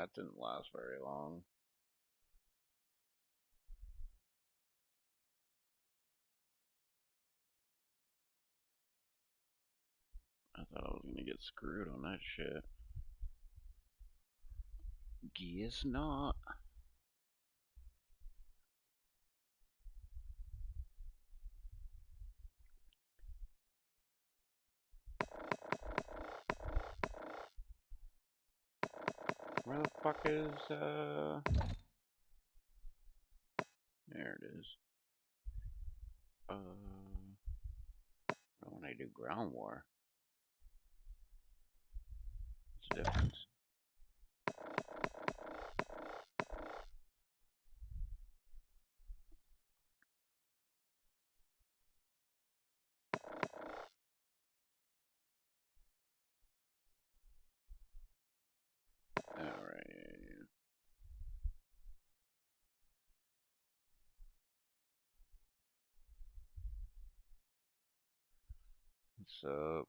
That didn't last very long. I thought I was gonna get screwed on that shit. Guess not. Where the fuck is, There it is. When I do ground war. What's the difference? Alright. What's up?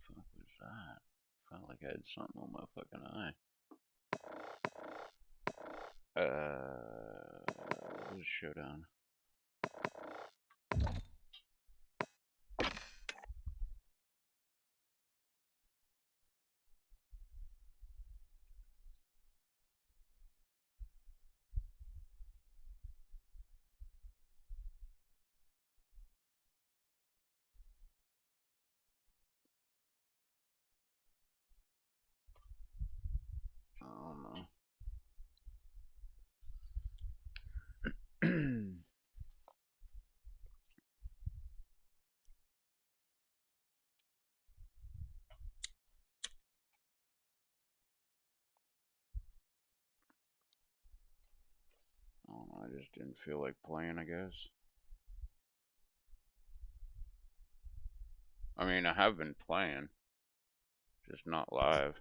Fuck was that? Felt like I had something on my fucking eye. What was Showdown? I don't know. I don't know, I just didn't feel like playing, I guess. I mean, I have been playing, just not live.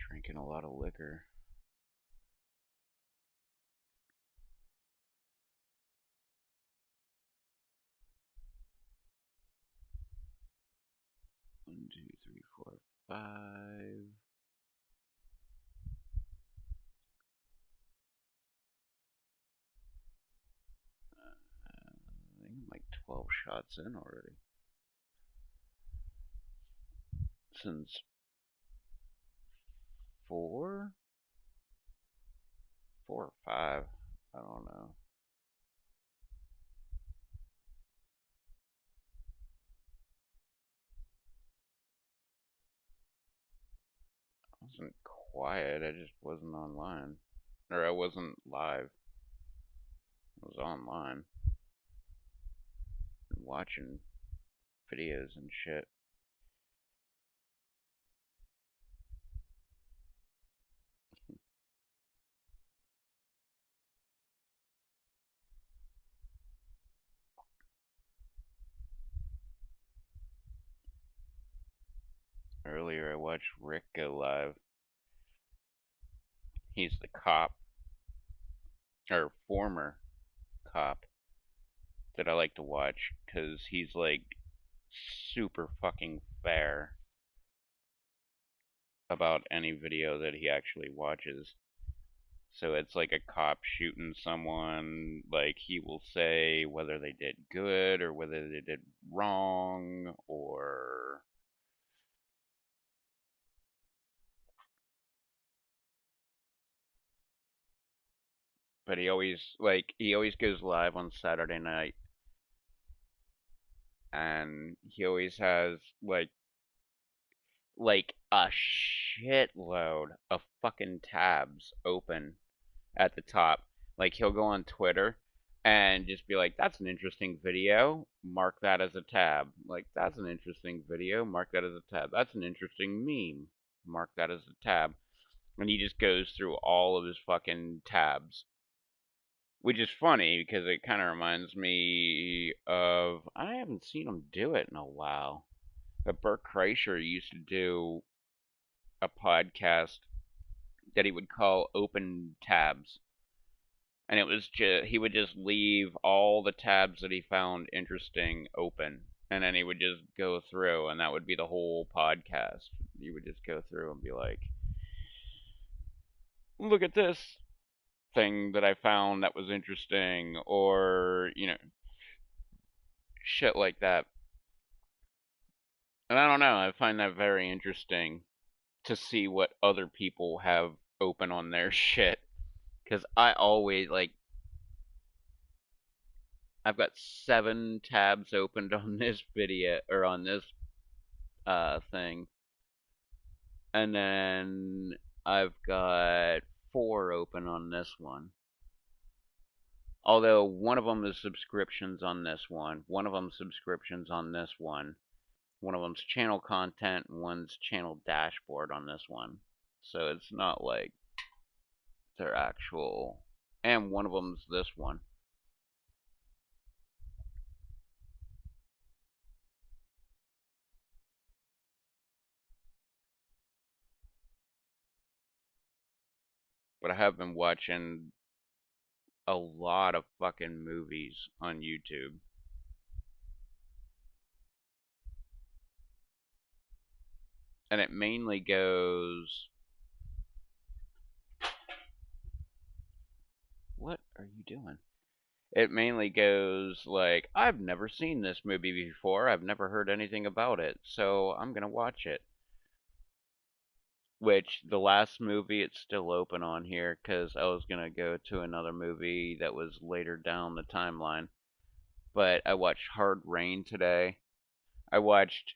Drinking a lot of liquor. One, two, three, four, five. I think I'm like 12 shots in already. Since 4? 4 or 5. I don't know. I wasn't quiet, I just wasn't online. Or I wasn't live. I was online. And watching videos and shit. Earlier I watched Rick go live. He's the cop, or former cop, that I like to watch because he's like super fucking fair about any video that he actually watches. So it's like a cop shooting someone, like he will say whether they did good or whether they did wrong, or but he always goes live on Saturday night, and he always has like a shitload of fucking tabs open at the top. Like he'll go on Twitter and just be like, "That's an interesting video. Mark that as a tab." Like, "That's an interesting video. Mark that as a tab. That's an interesting meme. Mark that as a tab." And he just goes through all of his fucking tabs which is funny because it kind of reminds me of I haven't seen him do it in a while. But Bert Kreischer used to do a podcast that he would call Open Tabs, and it was just he would just leave all the tabs that he found interesting open, and then he would just go through, and that would be the whole podcast. You would just go through and be like, "Look at this thing that I found that was interesting," or shit like that. And I don't know, I find that very interesting to see what other people have open on their shit. Because I always, like, I've got 7 tabs opened on this video, or on this thing. And then I've got 4 open on this one. Although one of them is subscriptions on this one of them subscriptions on this one of them's channel content, and one's channel dashboard on this one. So it's not like their actual, and one of them's this one. But I have been watching a lot of fucking movies on YouTube. And it mainly goes. What are you doing? It mainly goes like, I've never seen this movie before, I've never heard anything about it, so I'm gonna watch it. Which, the last movie, it's still open on here, because I was gonna go to another movie that was later down the timeline. But I watched Hard Rain today. I watched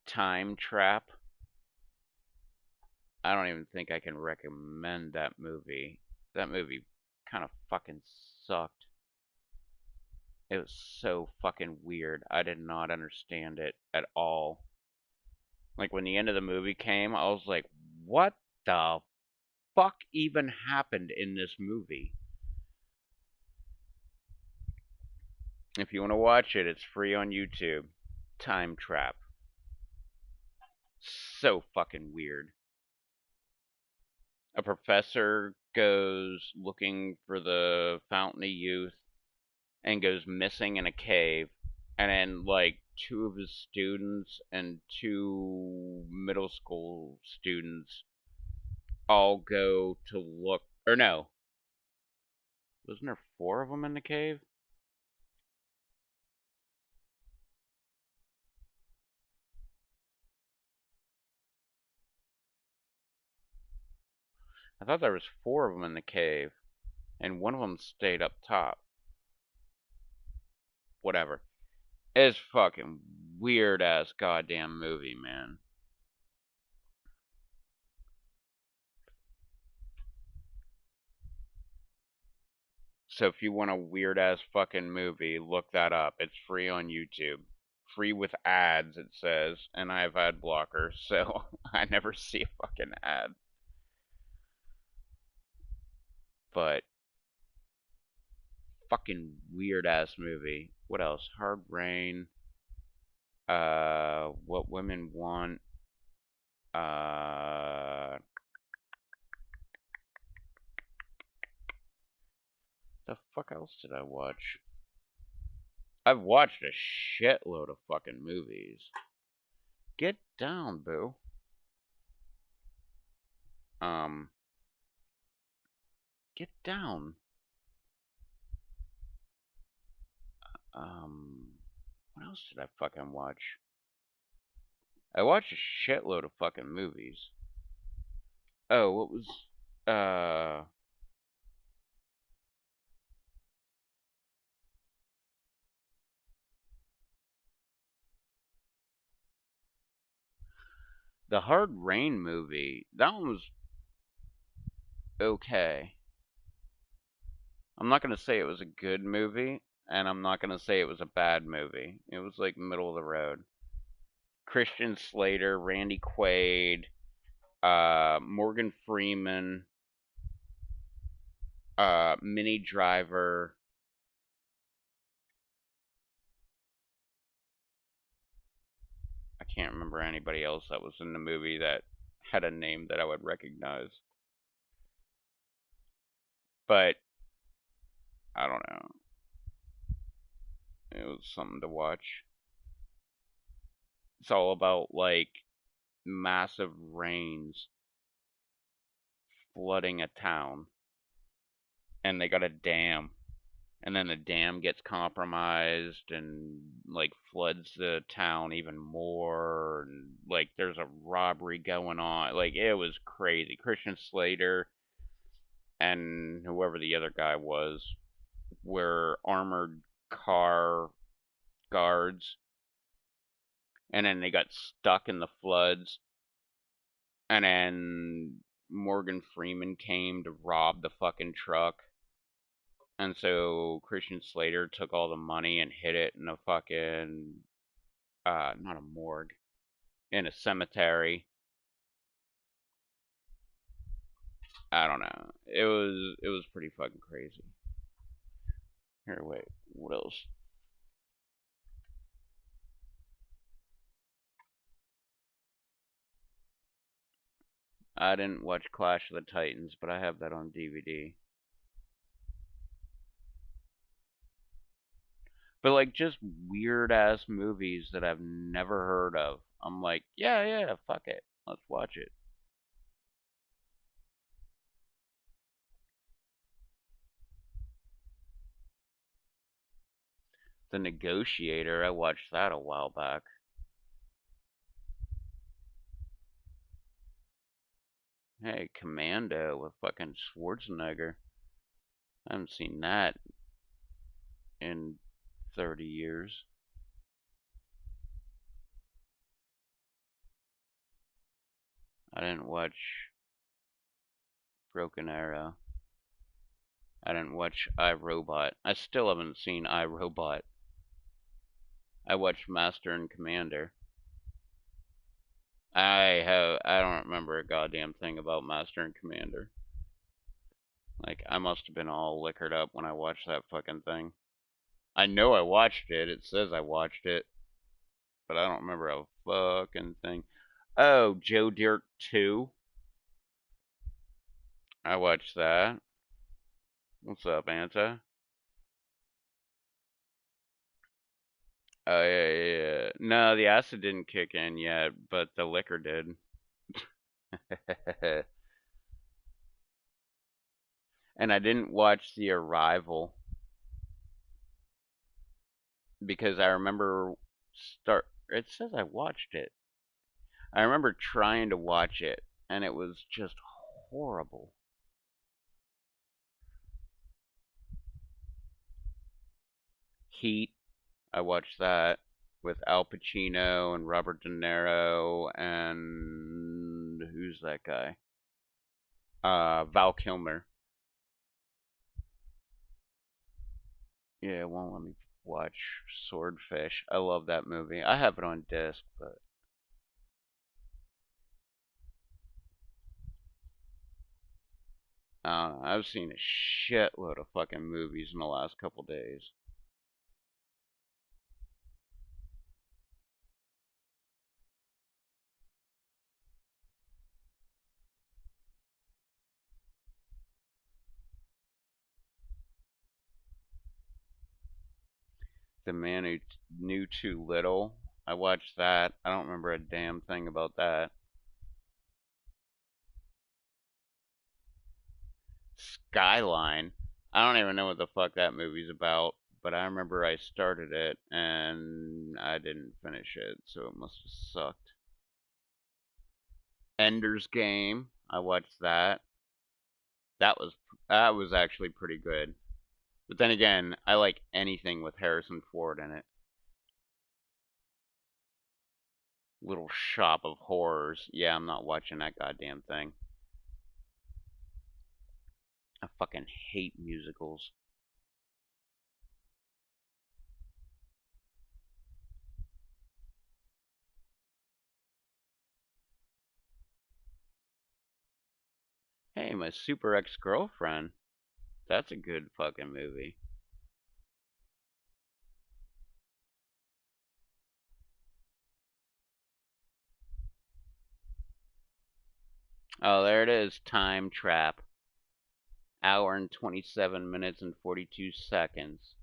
Time Trap. I don't even think I can recommend that movie. That movie kind of fucking sucked. It was so fucking weird. I did not understand it at all. Like, when the end of the movie came, I was like, what the fuck even happened in this movie? If you want to watch it, it's free on YouTube. Time Trap. So fucking weird. A professor goes looking for the Fountain of Youth and goes missing in a cave, and then like 2 of his students and 2 middle school students all go to look. Or no, wasn't there 4 of them in the cave? I thought there was 4 of them in the cave, and one of them stayed up top. Whatever. It's fucking weird ass goddamn movie, man. So if you want a weird ass fucking movie, look that up. It's free on YouTube. Free with ads, it says, and I have ad blocker, so I never see a fucking ad. But fucking weird ass movie. What else? Hard Rain. What Women Want. Uh, the fuck else did I watch? I've watched a shitload of fucking movies. Get down, boo. Um, get down. What else did I fucking watch? I watched a shitload of fucking movies. Oh, what was uh the Hard Rain movie? That one was okay. I'm not gonna say it was a good movie, and I'm not gonna say it was a bad movie. It was like middle of the road. Christian Slater, Randy Quaid, Morgan Freeman, Mini Driver. I can't remember anybody else that was in the movie that had a name that I would recognize. But I don't know. It was something to watch. It's all about like massive rains flooding a town, and they got a dam, and then the dam gets compromised and like floods the town even more, and like there's a robbery going on. Like it was crazy. Christian Slater and whoever the other guy was were armored car guards, and then they got stuck in the floods, and then Morgan Freeman came to rob the fucking truck. And so Christian Slater took all the money and hid it in a fucking not a morgue, in a cemetery. I don't know. It was pretty fucking crazy. Here, wait, what else? I didn't watch Clash of the Titans, but I have that on DVD. But like just weird ass movies that I've never heard of. I'm like, yeah, yeah, fuck it. Let's watch it. The Negotiator, I watched that a while back. Hey, Commando with fucking Schwarzenegger. I haven't seen that in 30 years. I didn't watch Broken Arrow. I didn't watch iRobot. I still haven't seen iRobot. I watched Master and Commander. I don't remember a goddamn thing about Master and Commander. Like I must have been all liquored up when I watched that fucking thing. I know I watched it. It says I watched it, but I don't remember a fucking thing. Oh, Joe Dirt 2. I watched that. What's up, Anta? Oh yeah, yeah, yeah. No, the acid didn't kick in yet, but the liquor did. And I didn't watch The Arrival because I remember start. It says I watched it. I remember trying to watch it, and it was just horrible. Heat. I watched that with Al Pacino and Robert De Niro and who's that guy? Val Kilmer. Yeah, it won't let me watch Swordfish. I love that movie. I have it on disc, but I've seen a shitload of fucking movies in the last couple days. The Man Who Knew Too Little. I watched that. I don't remember a damn thing about that. Skyline. I don't even know what the fuck that movie's about, but I remember I started it and I didn't finish it, so it must have sucked. Ender's Game. I watched that. That was that was actually pretty good. But then again, I like anything with Harrison Ford in it. Little Shop of Horrors. Yeah, I'm not watching that goddamn thing. I fucking hate musicals. Hey, my super ex girlfriend. That's a good fucking movie. Oh, there it is. Time Trap. Hour and 27 minutes and 42 seconds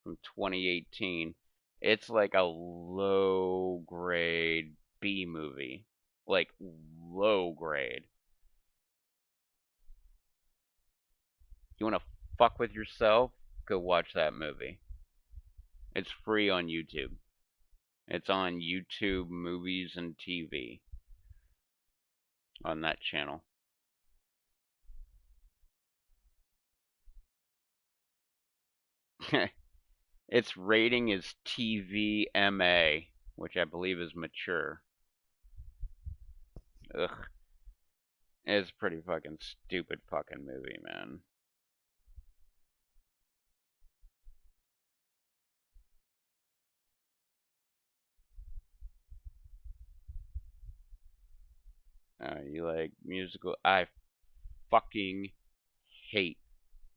from 2018. It's like a low grade B movie. Like, low grade. You want to fuck with yourself? Go watch that movie. It's free on YouTube. It's on YouTube Movies and TV on that channel. Its rating is TVMA, which I believe is mature. Ugh. It's a pretty fucking stupid fucking movie, man. You like musical? I fucking hate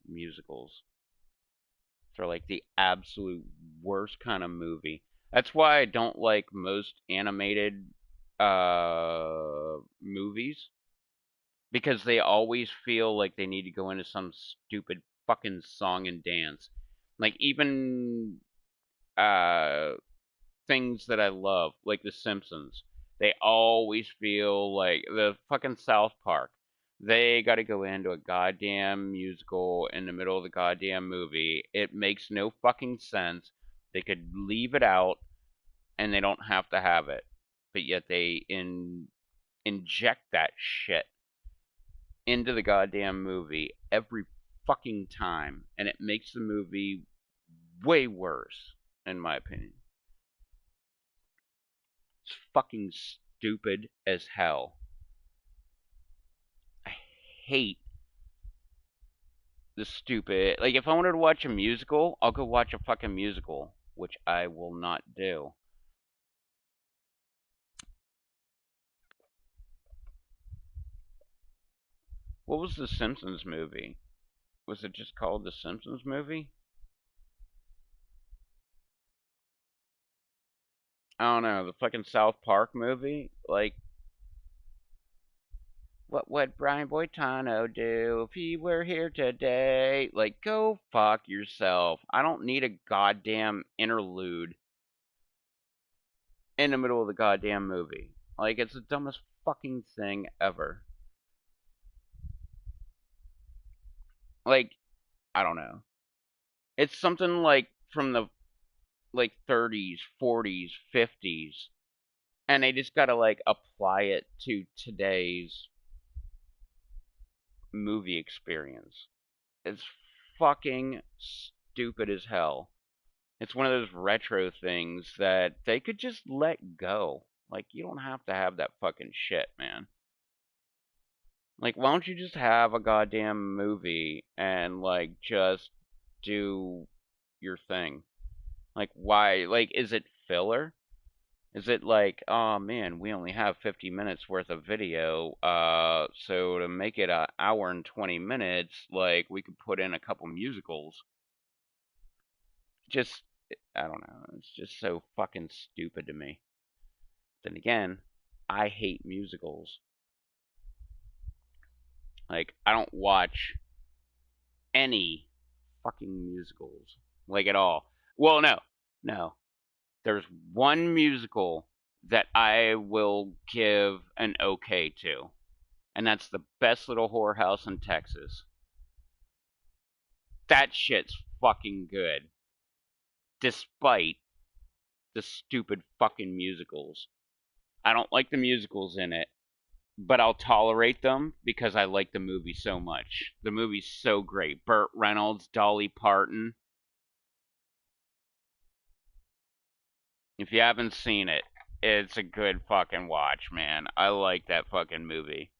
musicals. They're like the absolute worst kind of movie. That's why I don't like most animated movies because they always feel like they need to go into some stupid fucking song and dance. Like even uh things that I love, like The Simpsons, they always feel like the fucking South Park. They got to go into a goddamn musical in the middle of the goddamn movie. It makes no fucking sense. They could leave it out and they don't have to have it. But yet they inject that shit into the goddamn movie every fucking time and it makes the movie way worse in my opinion. It's fucking stupid as hell. I hate the stupid. Like, if I wanted to watch a musical, I'll go watch a fucking musical, which I will not do. What was the Simpsons movie? Was it just called the Simpsons movie? I don't know. The fucking South Park movie? Like, what would Brian Boitano do if he were here today? Like, go fuck yourself. I don't need a goddamn interlude in the middle of the goddamn movie. Like, it's the dumbest fucking thing ever. Like, I don't know. It's something like from the like 30s, 40s, 50s, and they just gotta like apply it to today's movie experience. It's fucking stupid as hell. It's one of those retro things that they could just let go. Like, you don't have to have that fucking shit, man. Like, why don't you just have a goddamn movie and, like, just do your thing? Like, why? Like, is it filler? Is it like, oh man, we only have 50 minutes worth of video, so to make it an hour and 20 minutes, like, we could put in a couple musicals? Just, I don't know. It's just so fucking stupid to me. Then again, I hate musicals. Like, I don't watch any fucking musicals. Like, at all. Well, no. No. There's one musical that I will give an okay to, and that's The Best Little Whorehouse in Texas. That shit's fucking good, despite the stupid fucking musicals. I don't like the musicals in it, but I'll tolerate them because I like the movie so much. The movie's so great. Burt Reynolds, Dolly Parton. If you haven't seen it, it's a good fucking watch, man. I like that fucking movie.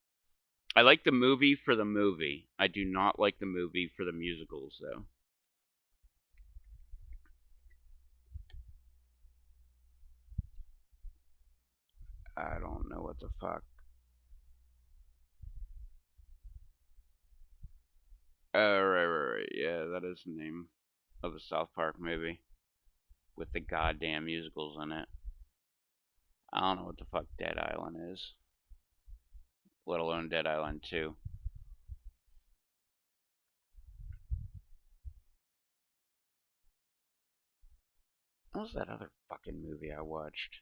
I like the movie for the movie. I do not like the movie for the musicals, though. I don't know what the fuck. Right, right, right. that is the name of the South Park movie with the goddamn musicals in it. I don't know what the fuck Dead Island is, let alone Dead Island 2. What was that other fucking movie I watched?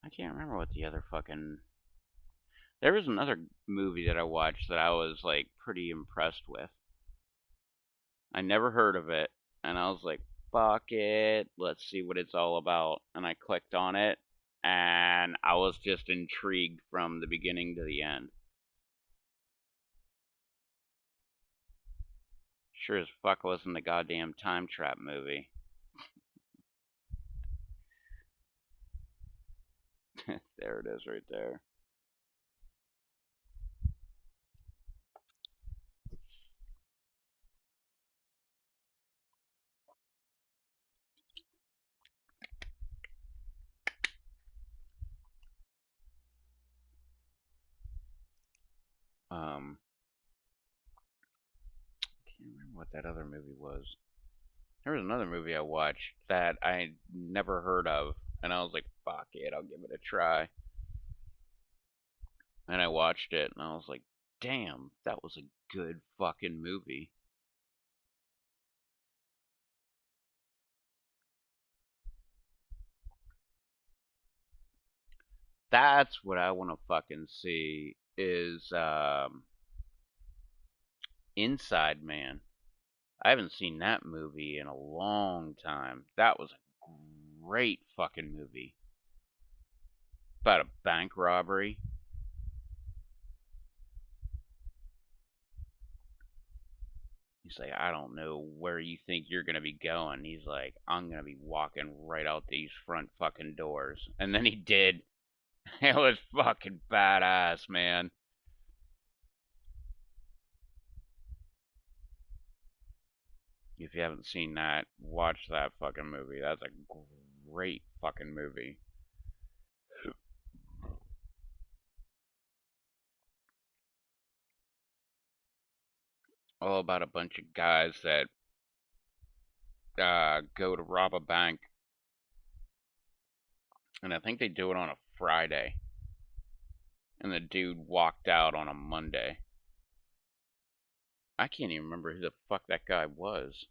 I can't remember what the other fucking. There was another movie that I watched that I was like pretty impressed with. I never heard of it, and I was like, fuck it, let's see what it's all about. And I clicked on it, and I was just intrigued from the beginning to the end. Sure as fuck wasn't the goddamn Time Trap movie. There it is right there. Can't remember what that other movie was. There was another movie I watched that I never heard of, and I was like, fuck it, I'll give it a try. And I watched it, and I was like, damn, that was a good fucking movie. That's what I want to fucking see is Inside Man. I haven't seen that movie in a long time. That was a great fucking movie. About a bank robbery. He's like, I don't know where you think you're gonna be going. He's like, I'm gonna be walking right out these front fucking doors. And then he did. It was fucking badass, man. If you haven't seen that, watch that fucking movie. That's a great fucking movie. All about a bunch of guys that go to rob a bank, and I think they do it on a Friday, and the dude walked out on a Monday. I can't even remember who the fuck that guy was,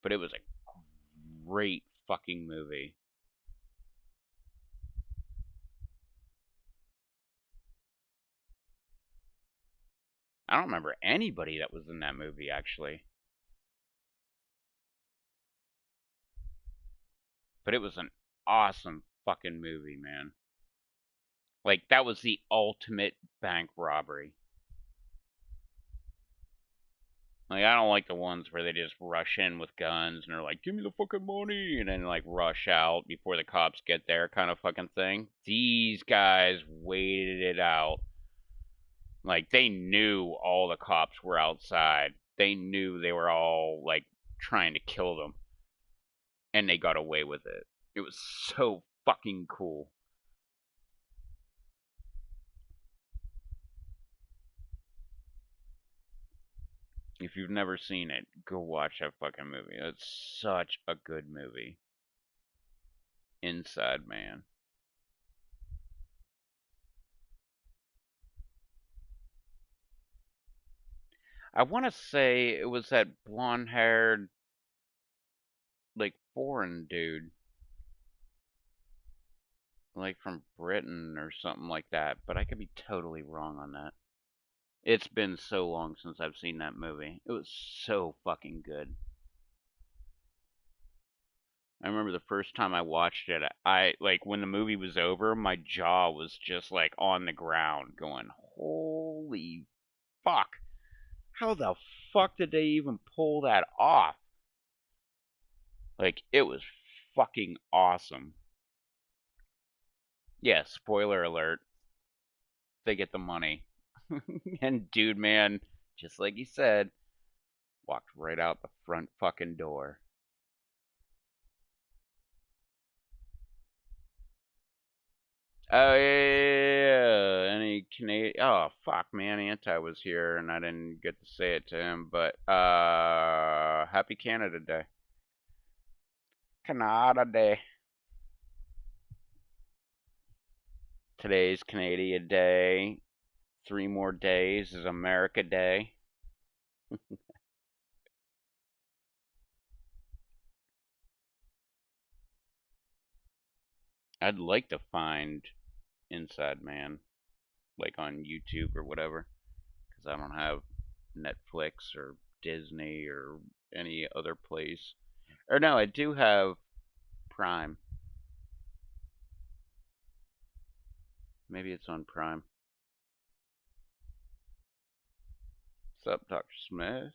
but it was a great fucking movie. I don't remember anybody that was in that movie actually, but it was an awesome fucking movie, man. Like that was the ultimate bank robbery. Like I don't like the ones where they just rush in with guns and they're like, "Give me the fucking money," and then like rush out before the cops get there, kind of fucking thing. These guys waited it out. Like they knew all the cops were outside. They knew they were all like trying to kill them, and they got away with it. It was so fucking cool. If you've never seen it, go watch that fucking movie. It's such a good movie. Inside Man. I want to say it was that blonde haired, like, foreign dude. Like from Britain or something like that. But I could be totally wrong on that. It's been so long since I've seen that movie. It was so fucking good. I remember the first time I watched it, I like when the movie was over, my jaw was just like on the ground going, "Holy fuck. How the fuck did they even pull that off?" Like it was fucking awesome. Yeah, spoiler alert. They get the money. And dude, man, just like he said, walked right out the front fucking door. Oh yeah, any Canadian? Oh fuck, man, Anti was here and I didn't get to say it to him, but Happy Canada Day. Canada Day. Today's Canadian Day. 3 more days is America Day. I'd like to find Inside Man, like on YouTube or whatever, because I don't have Netflix or Disney or any other place. Or no, I do have Prime. Maybe it's on Prime. What's up, Dr. Smith?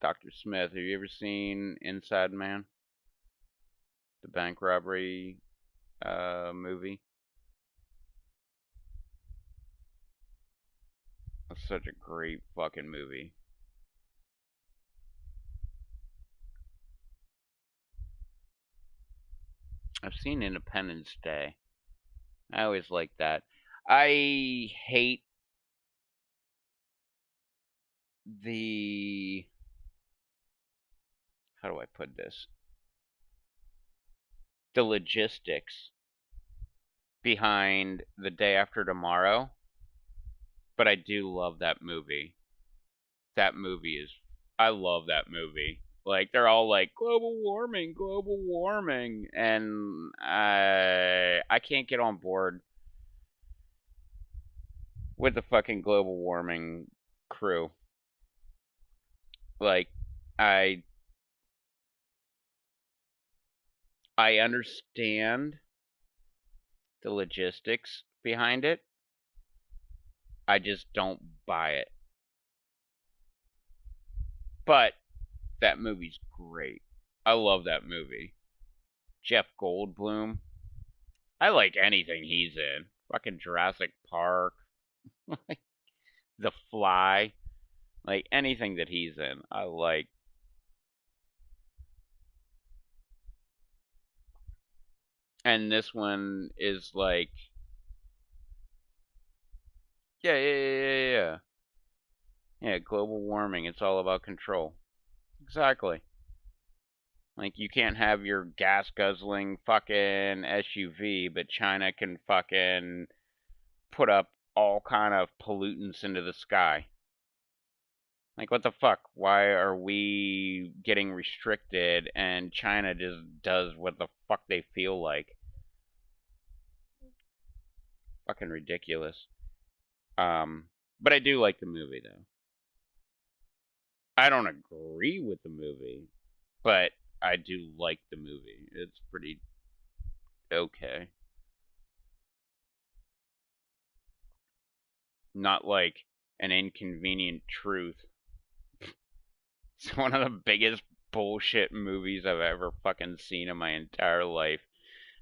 Dr. Smith, have you ever seen Inside Man? The bank robbery movie? That's such a great fucking movie. I've seen Independence Day. I always like that. I hate the, how do I put this? The logistics behind The Day After Tomorrow, but I do love that movie. That movie is, I love that movie. Like they're all like global warming, and I can't get on board with the fucking global warming crew. Like I I understand the logistics behind it. I just don't buy it. But that movie's great. I love that movie. Jeff Goldblum. I like anything he's in. Fucking Jurassic Park, The Fly, like anything that he's in. I like. And this one is like, yeah. Yeah, global warming. It's all about control. Exactly. Like you can't have your gas guzzling fucking SUV, but China can fucking put up all kind of pollutants into the sky. Like what the fuck? Why are we getting restricted and China just does what the fuck they feel like? Fucking ridiculous. But I do like the movie though. I don't agree with the movie, but I do like the movie. It's pretty okay. Not like an inconvenient truth. It's one of the biggest bullshit movies I've ever fucking seen in my entire life.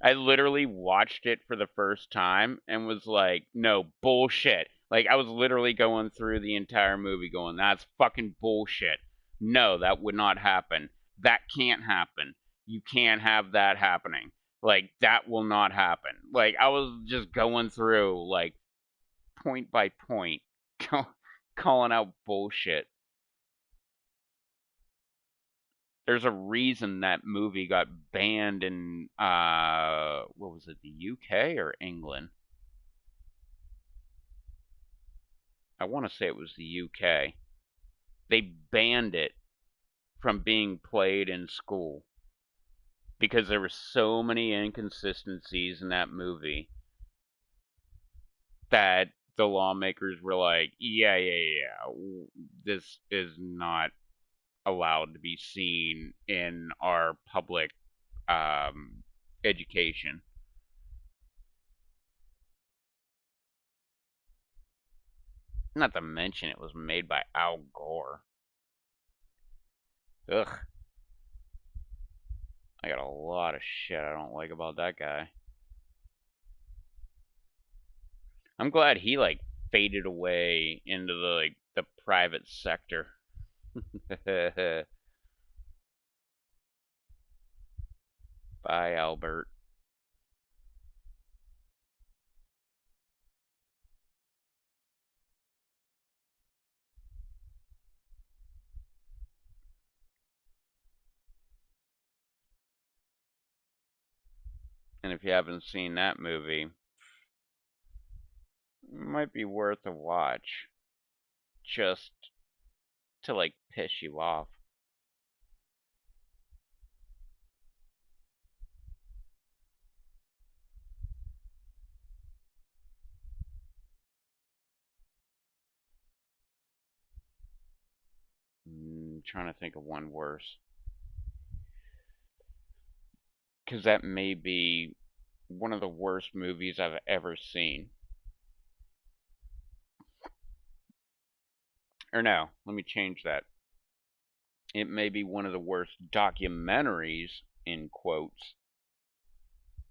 I literally watched it for the first time and was like, no, bullshit. Like, I was literally going through the entire movie going, that's fucking bullshit. No, that would not happen. That can't happen. You can't have that happening. Like, that will not happen. Like, I was just going through, like, point by point, calling out bullshit. There's a reason that movie got banned in what was it, the UK or England? I want to say it was the UK. They banned it from being played in school because there were so many inconsistencies in that movie that the lawmakers were like, yeah, this is not allowed to be seen in our public education. Not to mention it was made by Al Gore. Ugh. got a lot of shit I don't like about that guy. I'm glad he like faded away into the private sector. Bye, Albert. And if you haven't seen that movie, it might be worth a watch just to like piss you off. Trying to think of one worse. Because that may be one of the worst movies I've ever seen. Or no, let me change that. It may be one of the worst documentaries, in quotes,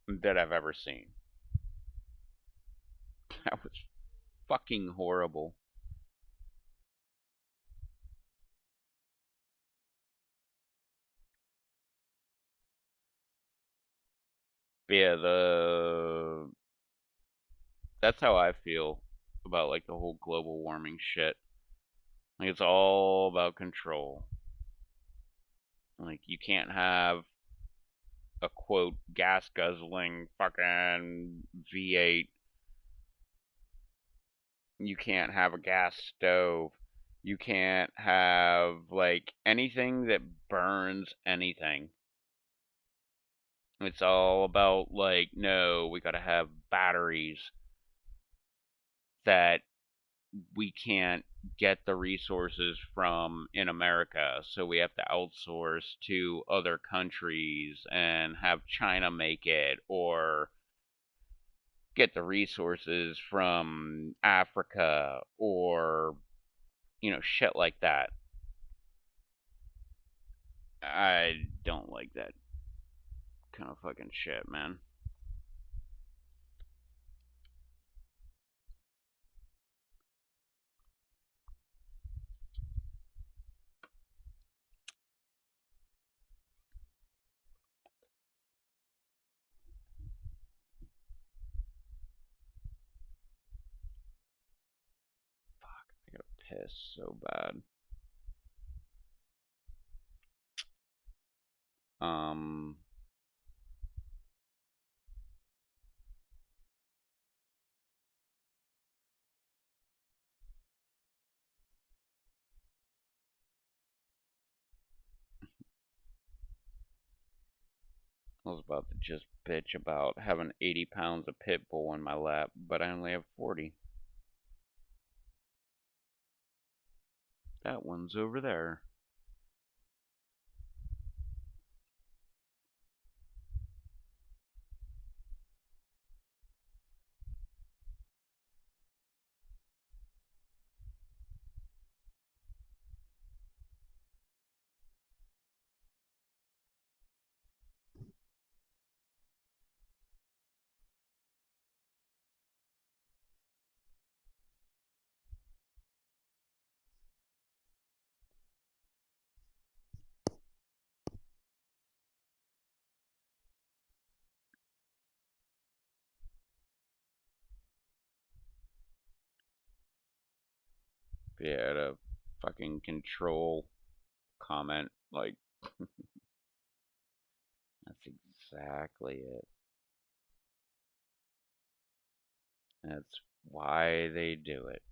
that I've ever seen. That was fucking horrible. But yeah, that's how I feel about like the whole global warming shit. Like it's all about control. Like you can't have a quote gas guzzling fucking V8. You can't have a gas stove. You can't have like anything that burns anything. It's all about like no, we got to have batteries that we can't get the resources from in America, so we have to outsource to other countries and have China make it, or get the resources from Africa, or shit like that. I don't like that kind of fucking shit, man. I got pissed so bad. Um, I was about to just bitch about having 80 pounds of pit bull in my lap, but I only have 40. That one's over there. Yeah, to fucking control comment. Like, that's exactly it. That's why they do it.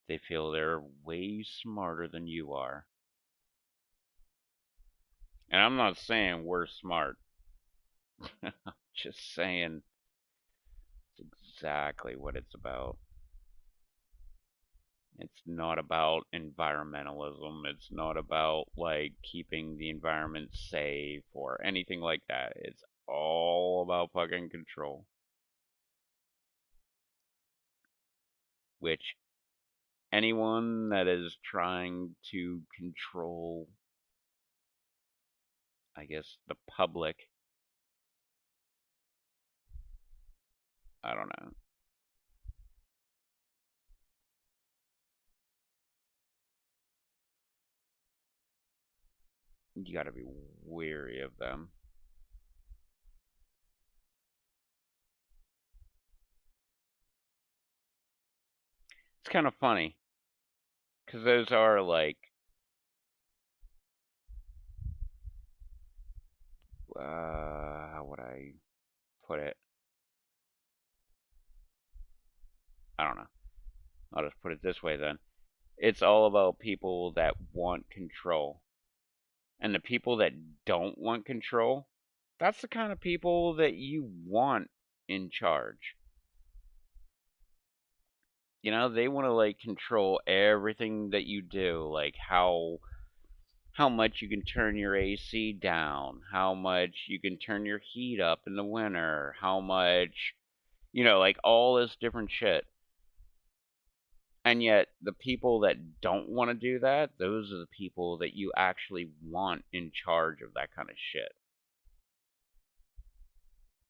They feel they're way smarter than you are. And I'm not saying we're smart. I'm just saying it's exactly what it's about. It's not about environmentalism. It's not about like keeping the environment safe or anything like that. It's all about fucking control. Which anyone that is trying to control I guess the public, I don't know. You got to be wary of them. It's kind of funny because those are like, how would I put it? I don't know. I'll just put it this way then. It's all about people that want control. And the people that don't want control, that's the kind of people that you want in charge. They want to like control everything that you do, like how much you can turn your AC down, how much you can turn your heat up in the winter, how much, like all this different shit. And yet, the people that don't want to do that, those are the people that you actually want in charge of that kind of shit.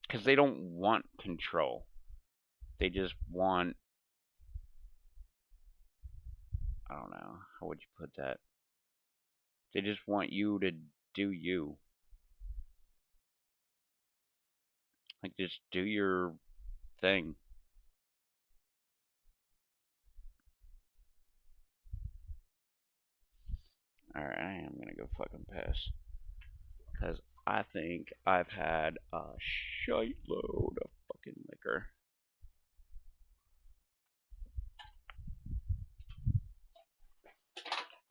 Because they don't want control. They just want, I don't know, how would you put that? They just want you to do you. Like, just do your thing. Alright, I am gonna go fucking piss. Because I think I've had a shite load of fucking liquor.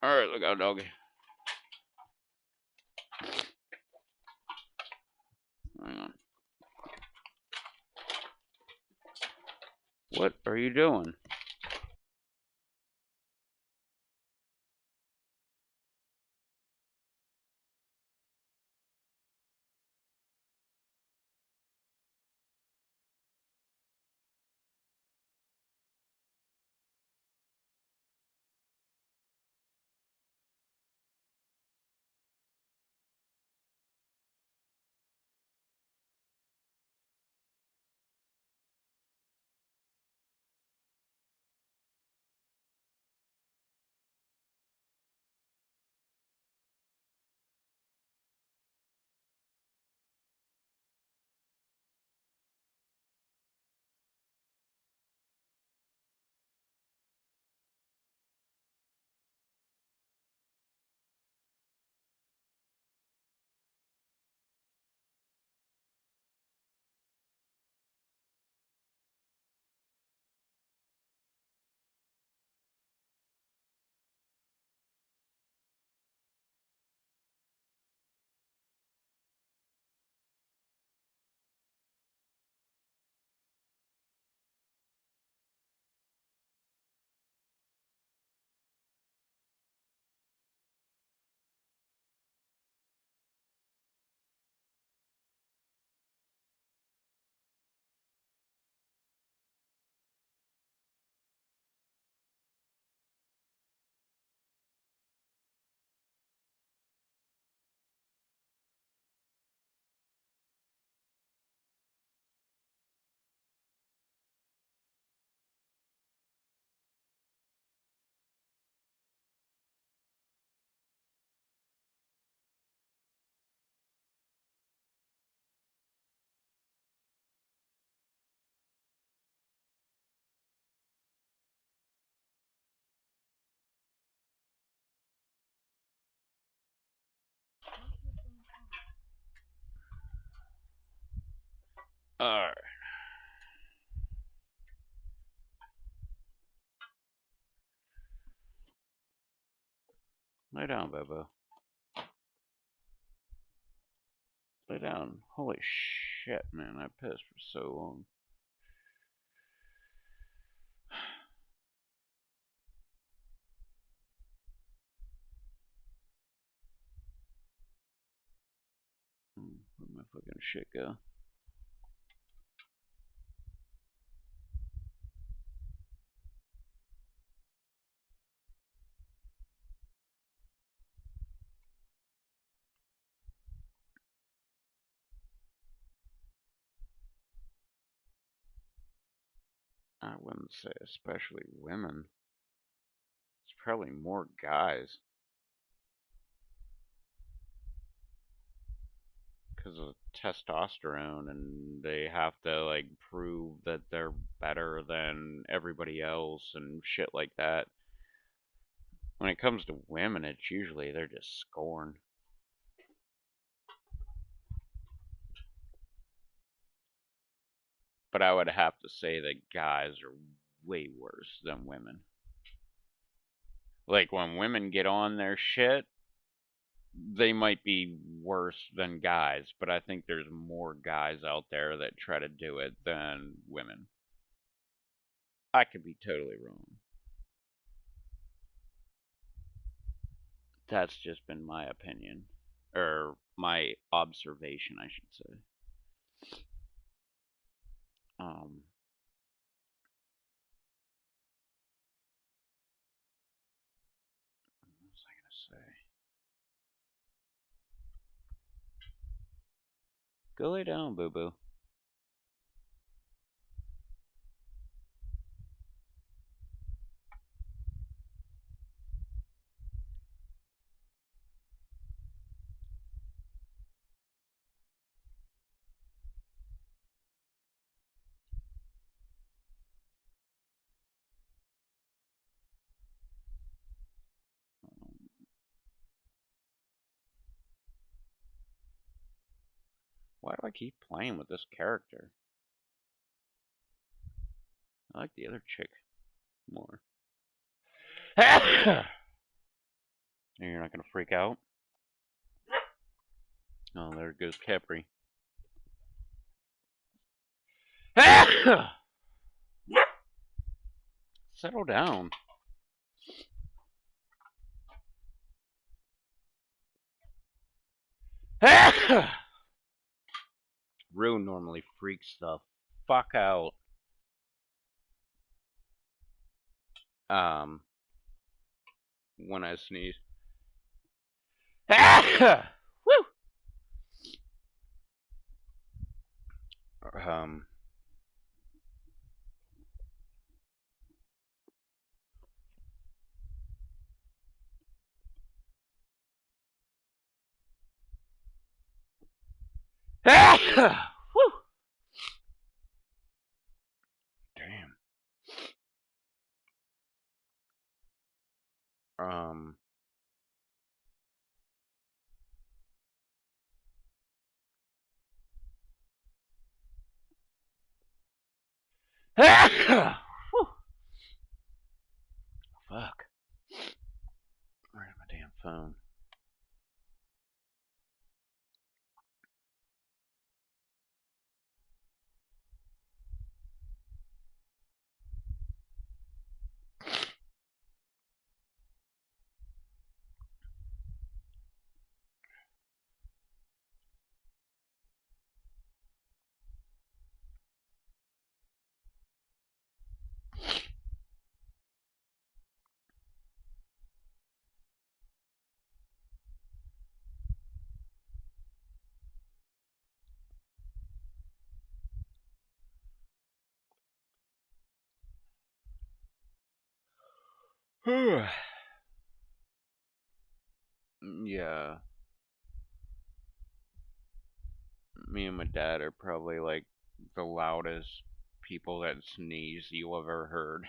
Alright, look out, doggy. Hang on. What are you doing? Alright. Lay down, Bobo. Lay down. Holy shit, man. I pissed for so long. Where'd my fucking shit go? I wouldn't say especially women. It's probably more guys because of testosterone, and they have to like prove that they're better than everybody else and shit like that. When it comes to women, it's usually they're just scorned. But I would have to say that guys are way worse than women. Like when women get on their shit, they might be worse than guys, but I think there's more guys out there that try to do it than women. I could be totally wrong. That's just been my opinion, or my observation, I should say. Um, what was I gonna say? Go lay down, boo boo. Why do I keep playing with this character? I like the other chick more. You're not gonna freak out? Oh, there goes Capri. Settle down. Rue normally freaks the fuck out. Um, when I sneeze. Woo! Um, Woo! Damn. Um, Woo! Fuck. Where's my damn phone? Yeah, me and my dad are probably like the loudest people that sneeze you ever heard.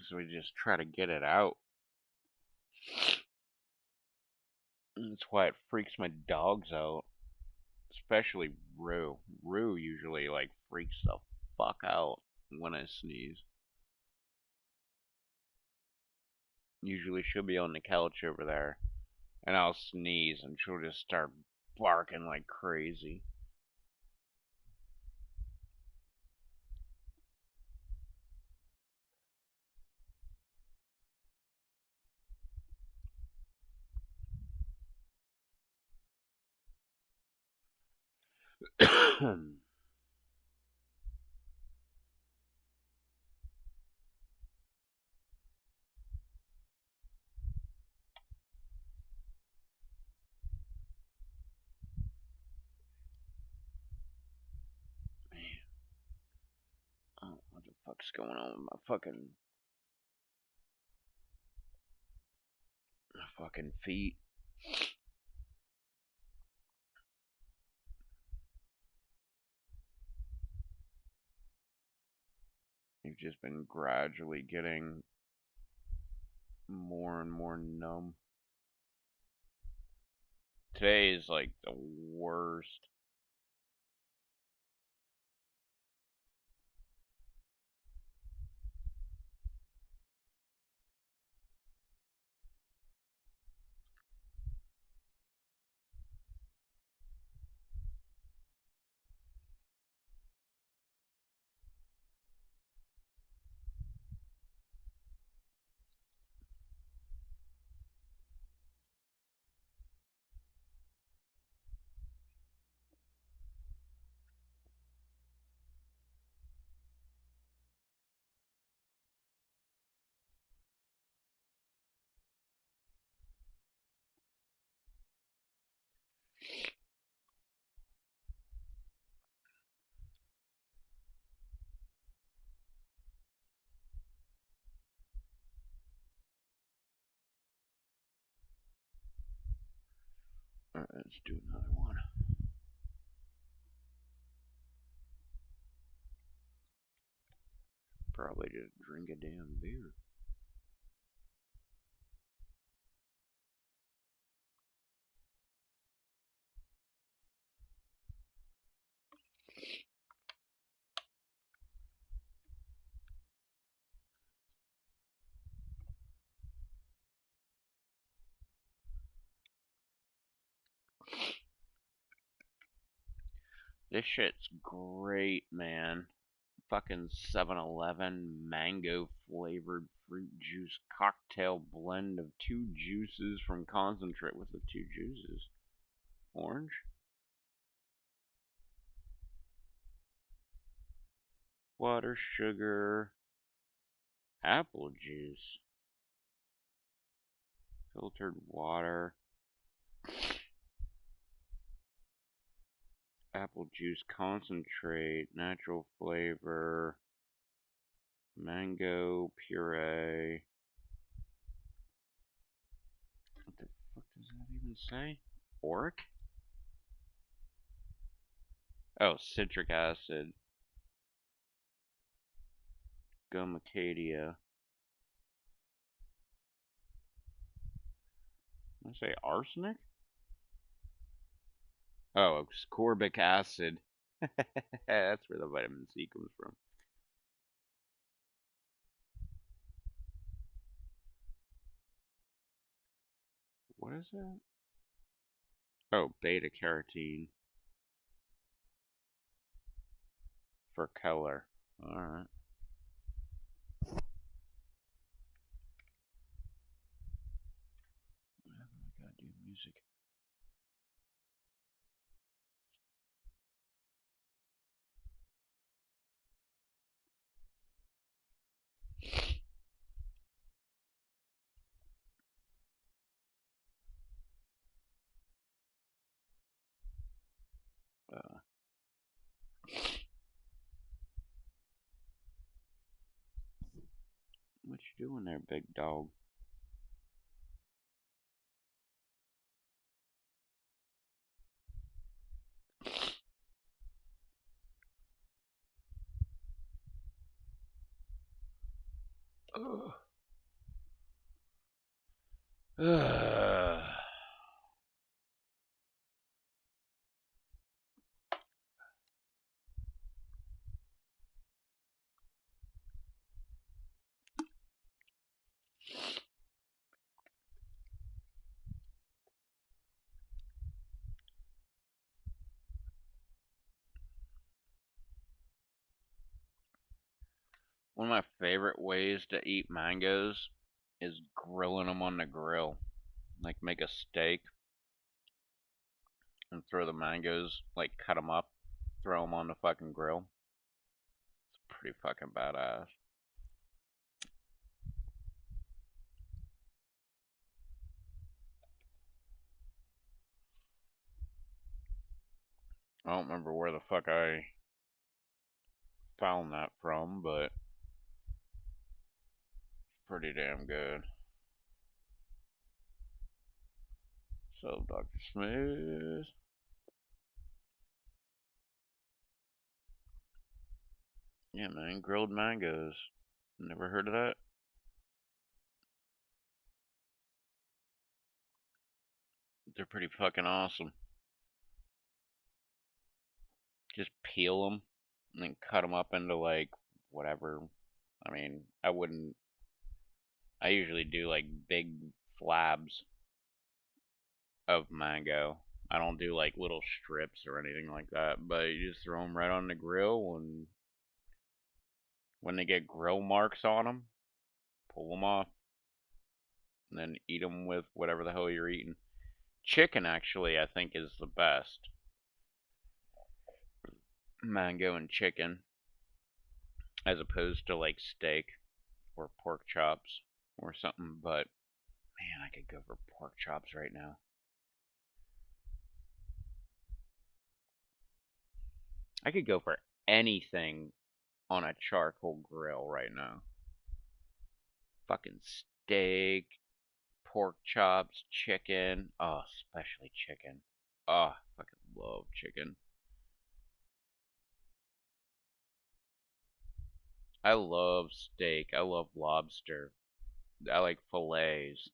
So we just try to get it out. That's why it freaks my dogs out, especially Rue. Rue usually like freaks the fuck out when I sneeze. Usually she'll be on the couch over there, and I'll sneeze, and she'll just start barking like crazy. going on with my fucking feet? You've just been gradually getting more and more numb. Today is like the worst. Alright, let's do another one. Probably just drink a damn beer. This shit's great, man. Fucking 7-Eleven mango flavored fruit juice cocktail blend of 2 juices from concentrate. With the 2 juices? Orange? Water, sugar, apple juice, filtered water, apple juice concentrate, natural flavor, mango puree. What the fuck does that even say? Oric? Oh, citric acid, gum acadia. Did I say arsenic? Oh, ascorbic acid. That's where the vitamin C comes from. What is that? Oh, beta carotene for color. Alright. What happened to my goddamn music? Uh, what you doing there, big dog? Ugh. Ugh. One of my favorite ways to eat mangoes is grilling them on the grill. Like make a steak and throw the mangoes, like cut them up, throw them on the fucking grill. It's pretty fucking badass. I don't remember where the fuck I found that from, but pretty damn good. So, Dr. Smooth. Yeah, man, grilled mangoes. Never heard of that? They're pretty fucking awesome. Just peel them and then cut them up into like whatever. I mean, I wouldn't. I usually do like big flabs of mango. I don't do like little strips or anything like that, but you just throw them right on the grill, and when they get grill marks on them, pull them off, and then eat them with whatever the hell you're eating. Chicken, actually, I think is the best. Mango and chicken, as opposed to like steak or pork chops or something, but man, I could go for pork chops right now. I could go for anything on a charcoal grill right now. Fucking steak, pork chops, chicken. Oh, especially chicken. Oh, I fucking love chicken. I love steak. I love lobster. I like fillets.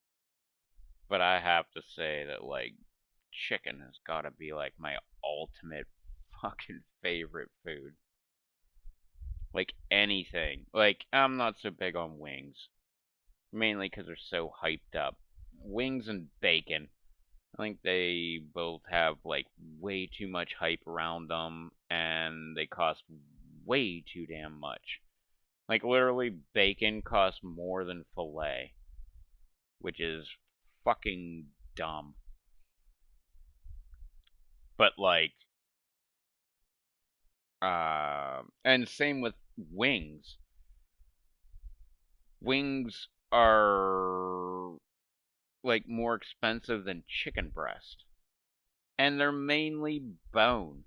But I have to say that, like, chicken has got to be, like, my ultimate fucking favorite food. Like, anything. Like, I'm not so big on wings. Mainly because they're so hyped up. Wings and bacon. I think they both have like way too much hype around them, and they cost way too damn much. Like literally, bacon costs more than filet, which is fucking dumb. But like, and same with wings. Wings are like more expensive than chicken breast, and they're mainly bone.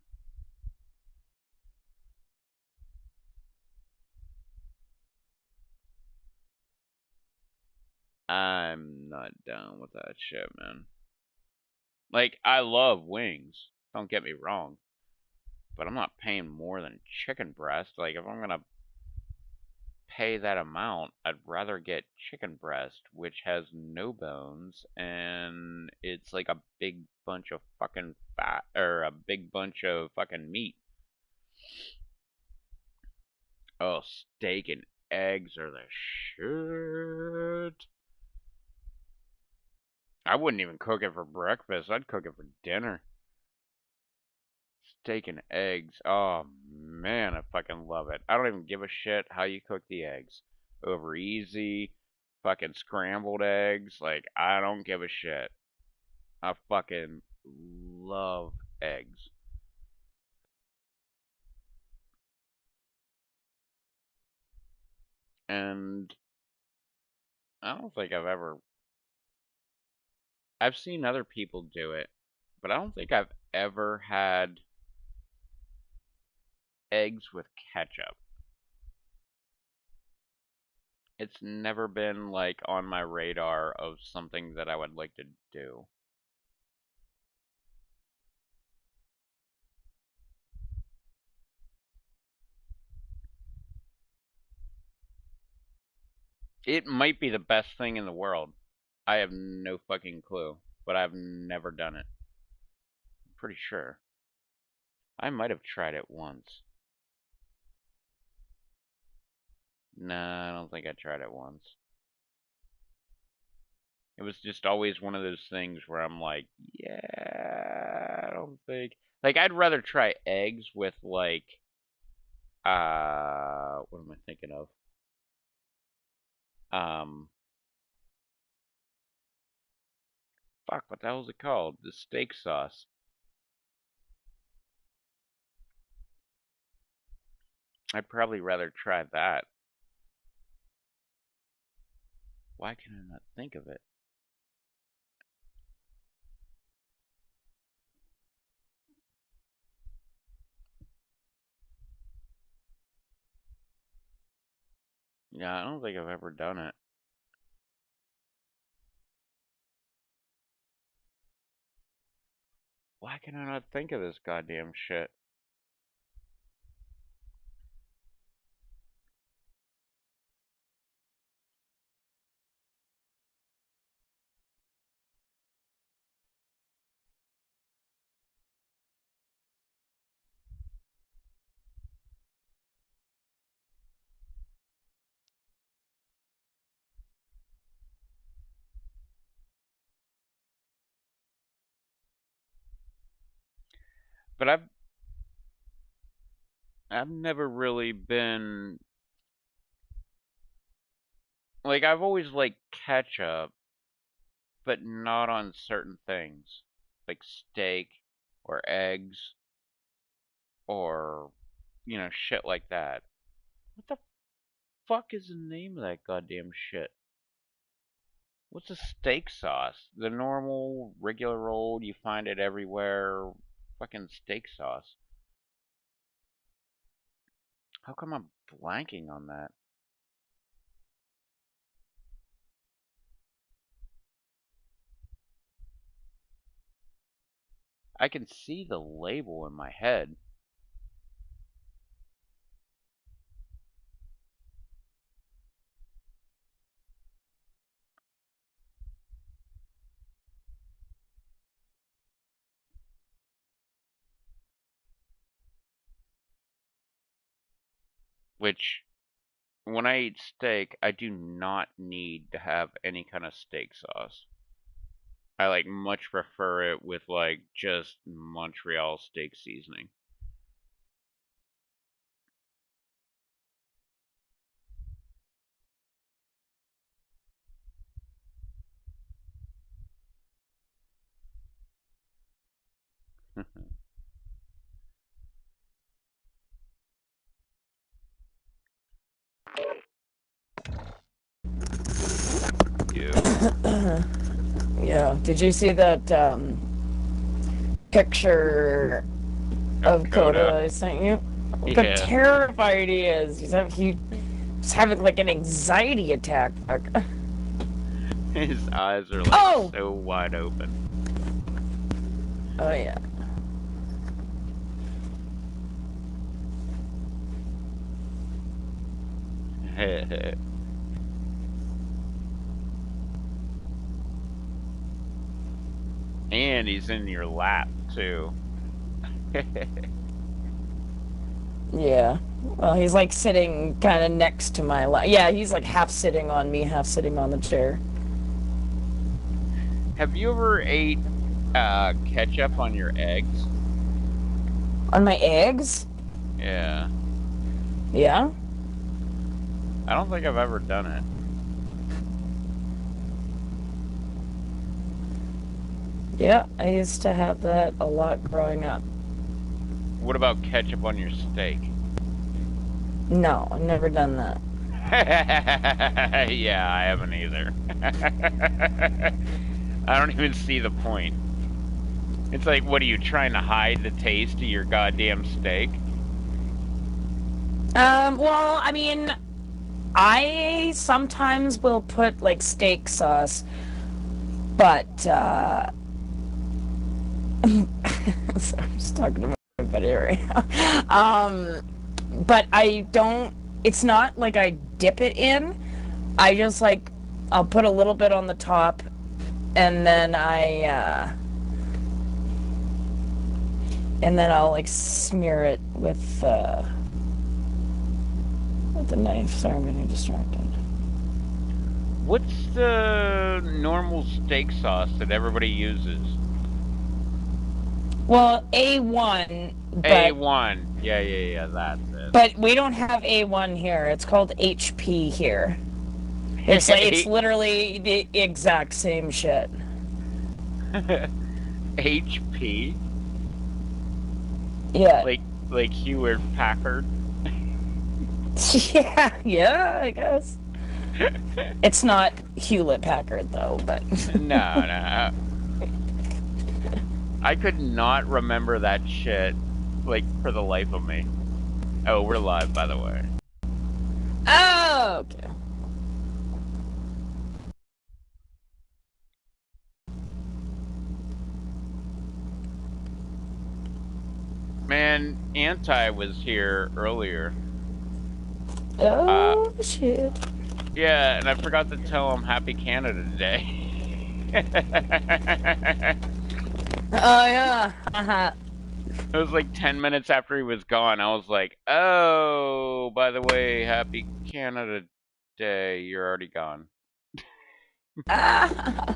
I'm not down with that shit, man. Like, I love wings. Don't get me wrong. But I'm not paying more than chicken breast. Like, if I'm gonna pay that amount, I'd rather get chicken breast, which has no bones, and it's like a big bunch of fucking fat, or a big bunch of fucking meat. Oh, steak and eggs are the shit. I wouldn't even cook it for breakfast. I'd cook it for dinner. Steak and eggs. Oh man, I fucking love it. I don't even give a shit how you cook the eggs. Over easy, fucking scrambled eggs. Like, I don't give a shit. I fucking love eggs. And I don't think I've seen other people do it, but I don't think I've ever had eggs with ketchup. It's never been like on my radar of something that I would like to do. It might be the best thing in the world. I have no fucking clue, but I've never done it. I'm pretty sure. I might have tried it once. Nah, I don't think I tried it once. It was just always one of those things where I'm like, yeah, I don't think. Like, I'd rather try eggs with, like, what am I thinking of? Um, fuck, what the hell is it called? The steak sauce. I'd probably rather try that. Why can I not think of it? Yeah, I don't think I've ever done it. Why can I not think of this goddamn shit? But I've never really been like I've always liked ketchup, but not on certain things, like steak or eggs or shit like that. What the fuck is the name of that goddamn shit? What's a steak sauce? The normal, regular old, you find it everywhere, fucking steak sauce. How come I'm blanking on that? I can see the label in my head, which when I eat steak, I do not need to have any kind of steak sauce. I like much prefer it with like just Montreal steak seasoning. You Yeah. Did you see that picture of of Coda? Coda I sent you? Look how Yeah, terrified he is. He's having like an anxiety attack. his eyes are like Oh! so wide open. Oh, yeah. And he's in your lap too. Yeah. Well, he's like sitting kind of next to my lap. Yeah, he's like half sitting on me, half sitting on the chair. Have you ever ate ketchup on your eggs? On my eggs? Yeah. Yeah. I don't think I've ever done it. Yeah, I used to have that a lot growing up. What about ketchup on your steak? No, I've never done that. Yeah, I haven't either. I don't even see the point. It's like, what are you trying to hide the taste of your goddamn steak? Well, I mean, I sometimes will put like steak sauce, but sorry, I'm just talking to my buddy right now. But I don't. It's not like I dip it in. I just like I'll put a little bit on the top, and then I'll like smear it with the knife. Sorry, I'm getting distracted. What's the normal steak sauce that everybody uses? Well, A1, but A1. Yeah, yeah, yeah, that's it. but we don't have A1 here. It's called HP here. It's literally the exact same shit. HP? Yeah. Like Hewlett Packard? Yeah, yeah, I guess. It's not Hewlett Packard though, but No, no. I could not remember that shit, like, for the life of me. Oh, we're live, by the way. oh, okay. Man, Anti was here earlier. Uh, Oh shit. yeah, and I forgot to tell him Happy Canada Day. Oh yeah. Uh-huh. It was like 10 minutes after he was gone. I was like, oh, by the way, Happy Canada Day. You're already gone. Ah.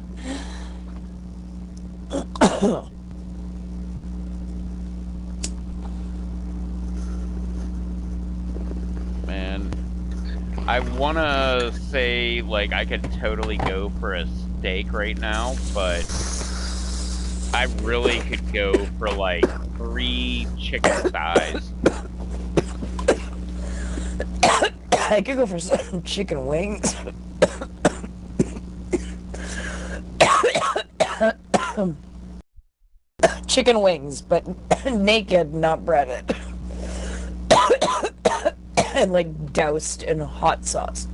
Man, I want to say, like, I could totally go for a steak right now, but I really could go for, like, 3 chicken thighs. I could go for some chicken wings. Chicken wings, but naked, not breaded. And like doused in hot sauce.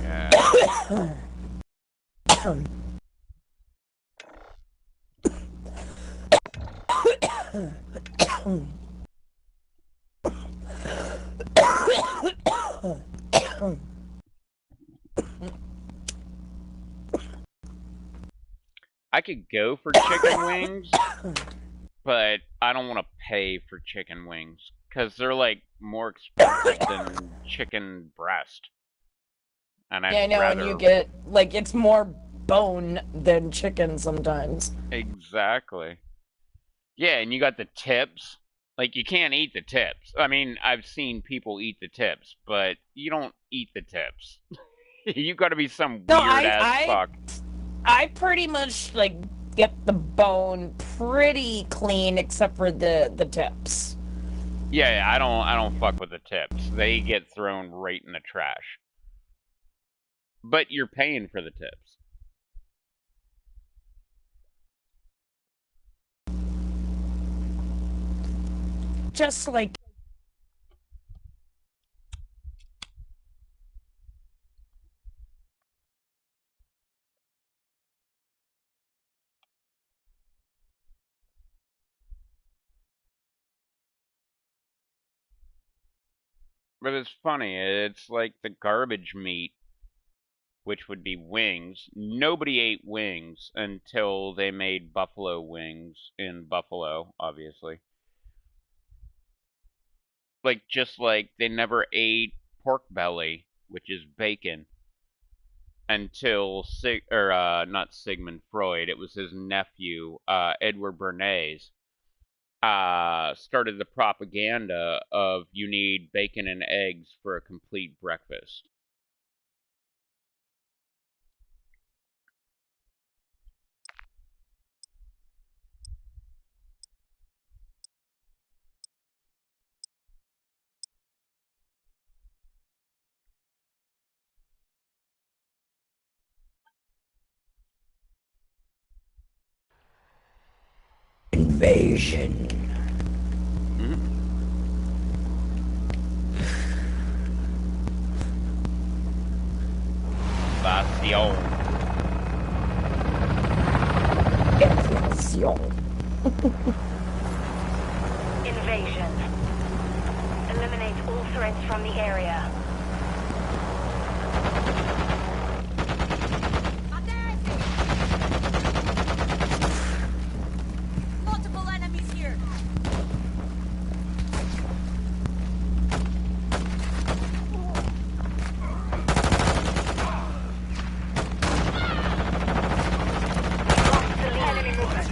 Yeah. I could go for chicken wings, but I don't want to pay for chicken wings because they're like more expensive than chicken breast, and Yeah, I I'd know, and you rather get like it's more bone than chicken sometimes. exactly. Yeah, and you got the tips. Like you can't eat the tips. I mean, I've seen people eat the tips, but you don't eat the tips. You got to be some No, weird ass fuck. I pretty much like get the bone pretty clean except for the tips. Yeah, I don't fuck with the tips. They get thrown right in the trash. But you're paying for the tips. Just like But it's funny. It's like the garbage meat, which would be wings. Nobody ate wings until they made buffalo wings in Buffalo, obviously. Like just like they never ate pork belly, which is bacon, until not Sigmund Freud. It was his nephew, Edward Bernays, started the propaganda of you need bacon and eggs for a complete breakfast. invasion. Mm-hmm. Invasion. Invasion. Invasion. Eliminate all threats from the area. Multiple enemies here. Lost the lead. Enemy movement.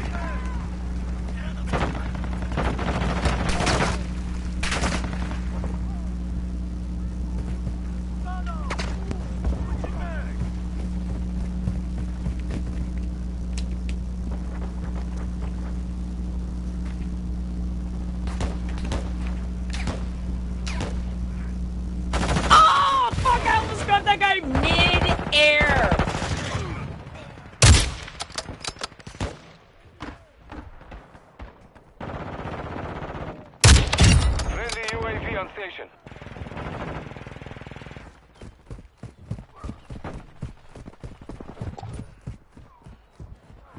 Oh fuck! I almost got that guy mid-air. Friendly UAV on station.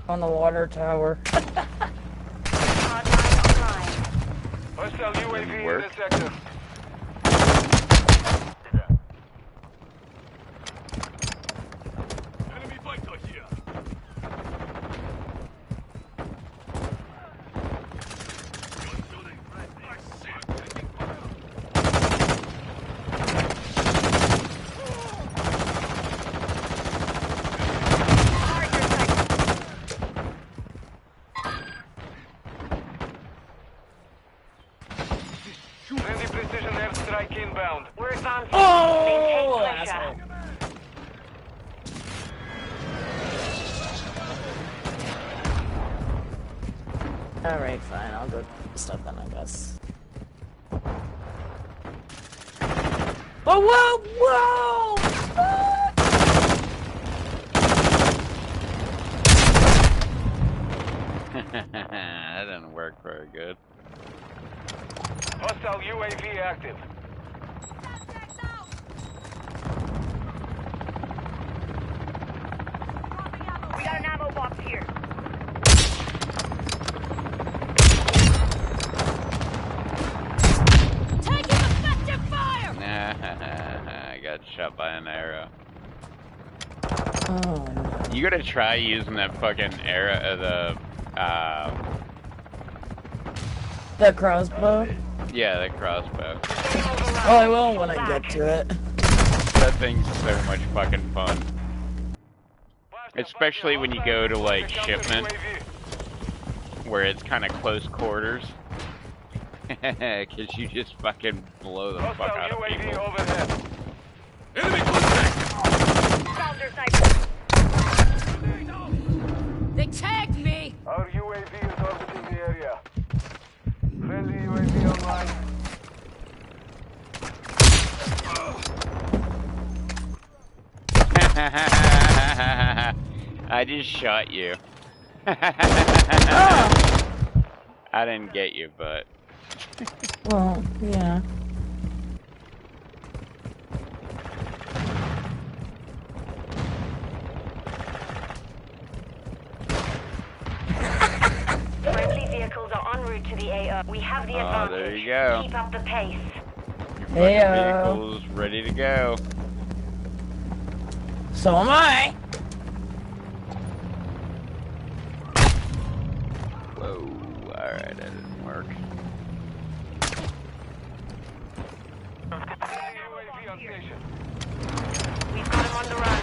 On the water tower. Hardline online. Hostile UAV in Work. the sector. Enemy fighter here. Friendly precision airstrike inbound. We're advancing. Oh, Maintain asshole. pressure. Alright, fine. I'll go do stuff then, I guess. Oh, whoa! Whoa! Ah! That didn't work very good. Hostile UAV active. Contacts out! Dropping ammo. We got an ammo box here. Taking effective fire! I got shot by an arrow. Oh, no. You gotta try using that fucking arrow, The crossbow? yeah, the crossbow. Oh, I will when I get to it. That thing's so much fucking fun. Especially when you go to, like, shipment, where it's kind of close quarters. Cause you just fucking blow the fuck Hostile out of UAV people. overhead. Enemy contact. Sounder sniper. They tagged me! Our UAV is orbiting the area. Friendly UAV online. I just shot you. Oh! I didn't get you, but Well, yeah. Friendly vehicles are en route to the AO. We have the advantage. there you go. Keep up the pace. your fucking Heyo. vehicle's ready to go. So am I. Whoa, alright, that didn't work. Friendly UAV on station. We've got him on the run.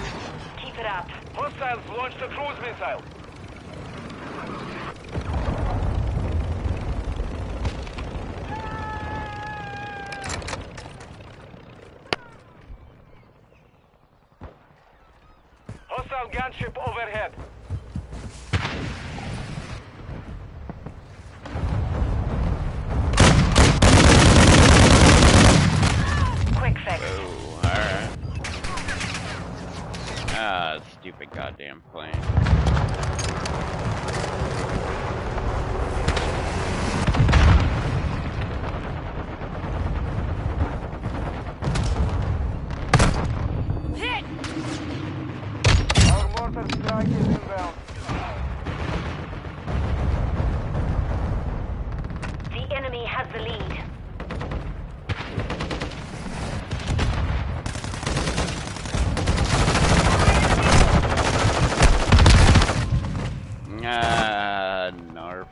Keep it up. Hostiles launched a cruise missile. Hostile gunship overhead. Quick fix. Oh, alright. Ah, stupid goddamn plane. Hit! Our mortar strike is inbound. The enemy has the lead. Ah, narf.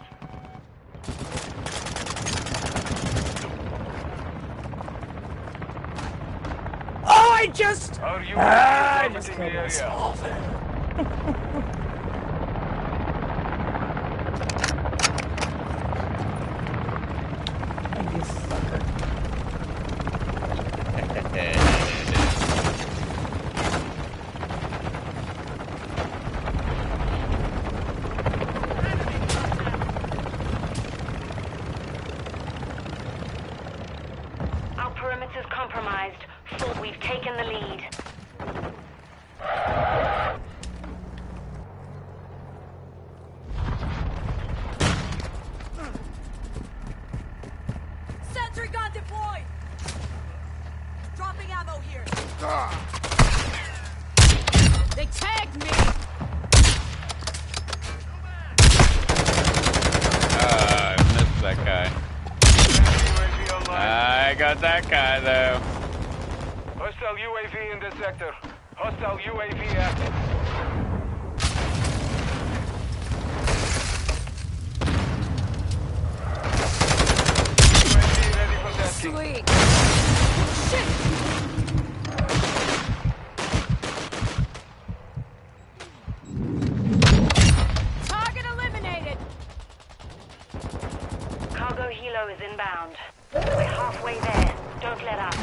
Oh, I just... Our UAV I is just orbiting the killed area. myself. You fucker. Our perimeter's compromised. Full. We've taken the lead. Sentry gun deployed! Dropping ammo here. They tagged me! I missed that guy. I got that guy though. Hostile UAV in this sector. Hostile UAV active. UAV ready for testing. Sweet. Shit. Target eliminated. Cargo helo is inbound. We're halfway there. Don't let up.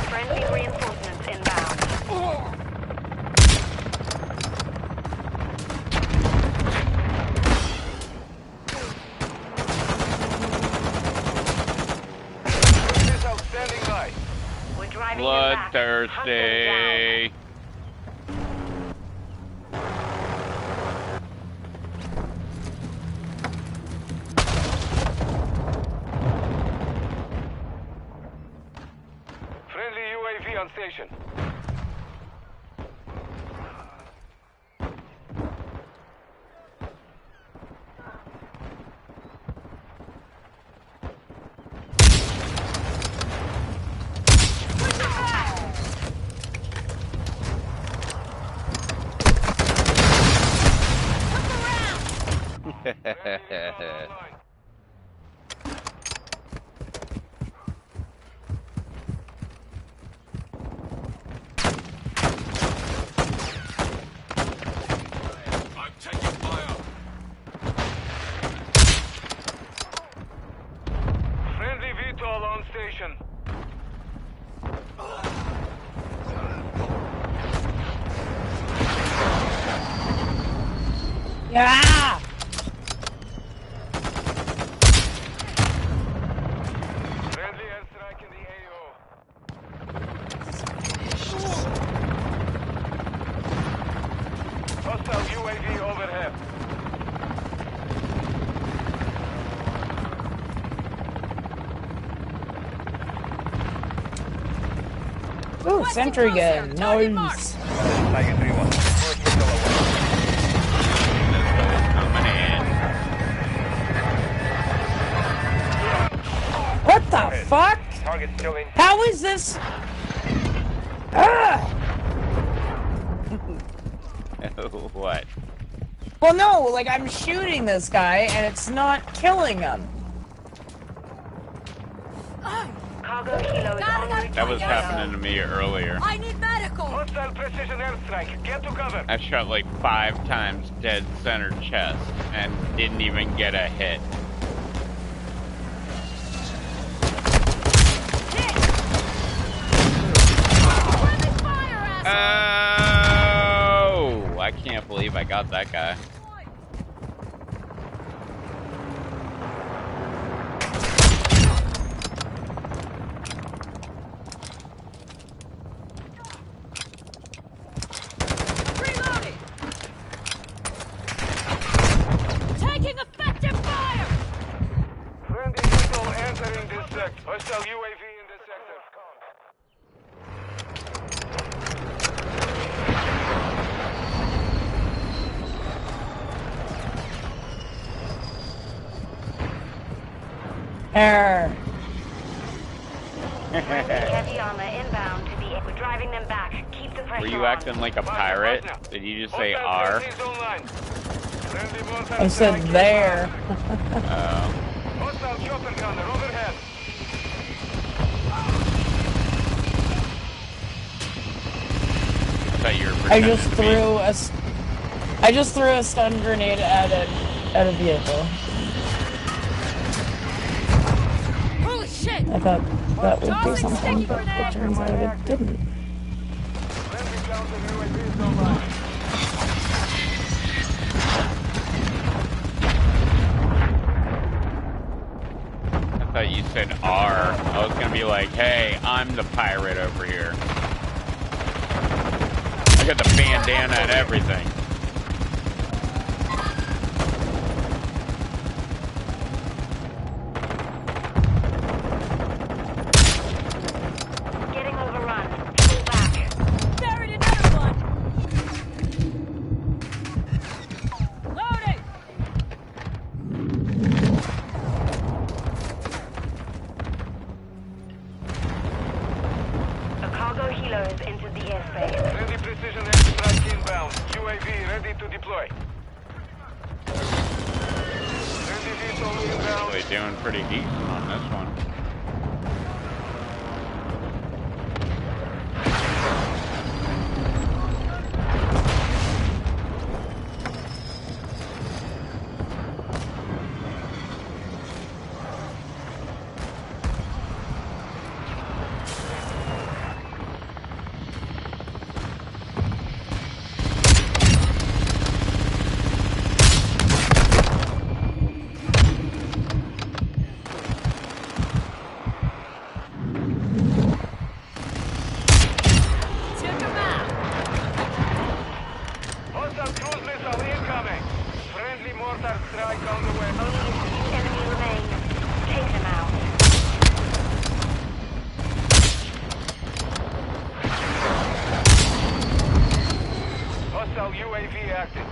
Friendly reinforcements inbound. Missile standing by. We're driving them back. Hunt them down. Bloodthirsty. Friendly UAV on station. I'm taking fire. Friendly VTOL on station. Yeah! Friendly airstrike in the AO. Hostile UAV overhead. Ooh, sentry gun. Nice. Coming in. What the fuck? Target still in. How is this? Ah! What? Well, no, like I'm shooting this guy and it's not killing him. Cargo helo is en route to That was the happening to me earlier. I need medical. Hostile precision airstrike. Get to cover. I shot like 5 times dead center chest and didn't even get a hit. Friendly fire, asshole. Oh! I can't believe I got that guy. Reloading. Taking effective fire. Friendly VTOL entering this sector. Hostile UAV in this sector. Err. heavy armor inbound to the. We're driving them back. Keep the pressure Were you on. acting like a pirate? Did you just say Hostile R? friendlies online. Friendly mortar I said strike there. Oh. Hostile chopper gunner overhead. I thought you were I pretending just to be- threw I just threw a stun grenade at a vehicle. Holy shit. I thought that would do Tossing something, sticky but it grenade. turns out it didn't. Friendly counter UAV is online. I thought you said R. I was gonna be like, hey, I'm the pirate over here. I got the bandana and everything. Getting overrun. Pull back. Buried another one. Loading. Really doing pretty decent on this one. Took him out. Hostile cruise missile incoming. Friendly mortar strike on the way. Only a few enemy remain. Take them out. Hostile UAV active.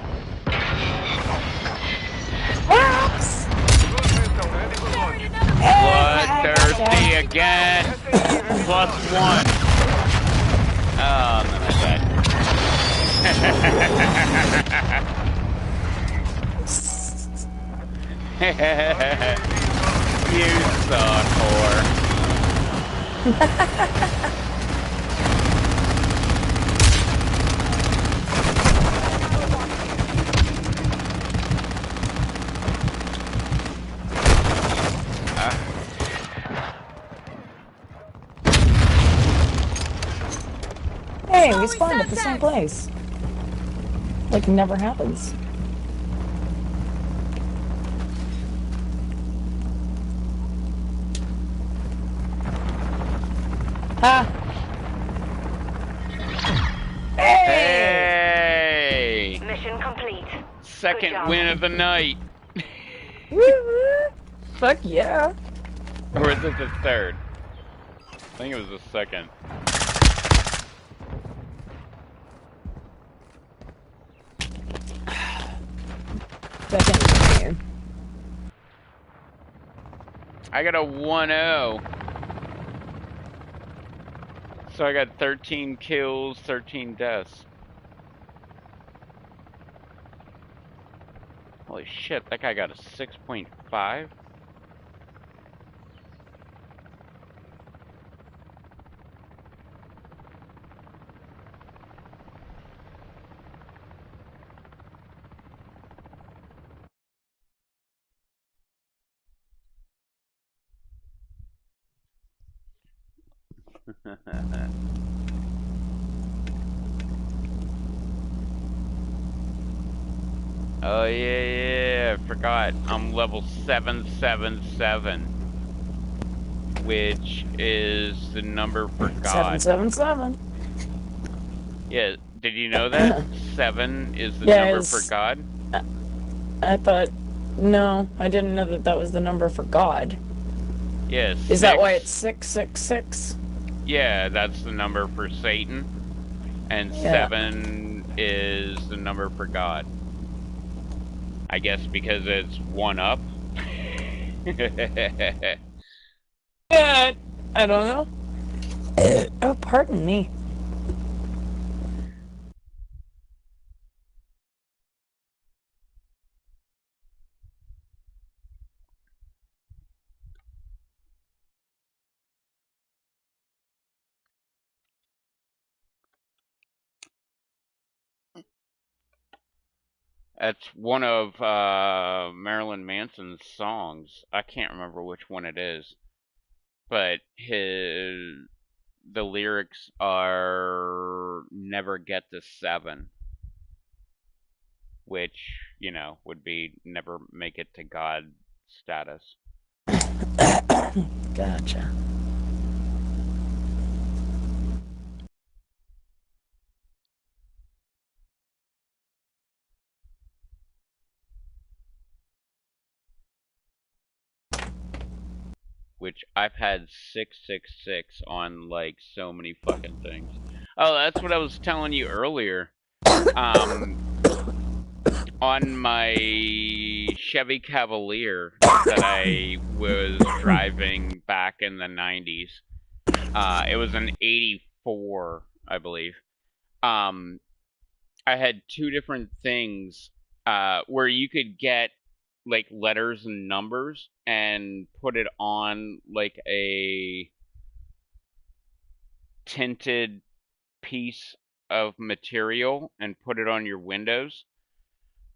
Whoops! Cruise missile ready for launch. Buried another Bloodthirsty again. +1. Oh, and then I died. You suck, whore. Hey, we spawned at the same place. Like, never happens. Ah! Hey! Hey! Mission complete. Second Good job. win of the night. Woo-woo. Fuck yeah. Or is it the third? I think it was the second. Second. I got a 1-0. So I got 13 kills, 13 deaths. Holy shit, that guy got a 6.5? Oh yeah, I forgot. I'm level 777, which is the number for God. 777. Yeah, did you know that? 7 is the Yeah, number it's- for God? I thought, no, I didn't know that that was the number for God. Yes. Is that why it's 666? Yeah, that's the number for Satan. And Yeah. 7 is the number for God. I guess because it's 1 up. Yeah, I don't know. Oh, pardon me. That's one of Marilyn Manson's songs. I can't remember which one it is. But the lyrics are never get to 7. Which, you know, would be never make it to God status. Gotcha. Which I've had 666 on like so many fucking things. Oh, that's what I was telling you earlier. On my Chevy Cavalier that I was driving back in the 90s. It was an 84, I believe. I had 2 different things where you could get like letters and numbers and put it on like a tinted piece of material and put it on your windows.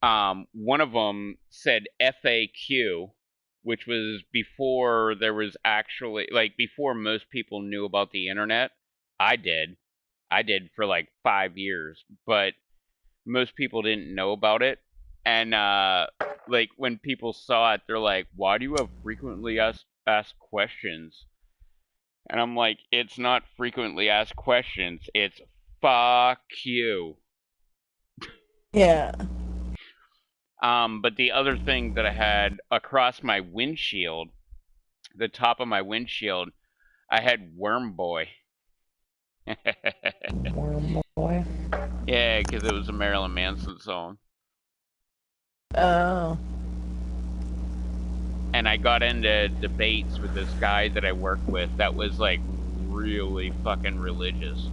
One of them said FAQ, which was before there was actually, like, before most people knew about the internet. I did for like 5 years, but most people didn't know about it. And like when people saw it, they're like, "Why do you have frequently asked questions?" And I'm like, "It's not frequently asked questions. It's fuck you." Yeah. But the other thing that I had across my windshield, the top of my windshield, I had Worm Boy. Worm boy. Yeah, because it was a Marilyn Manson song. Oh. And I got into debates with this guy that I work with that was like really fucking religious.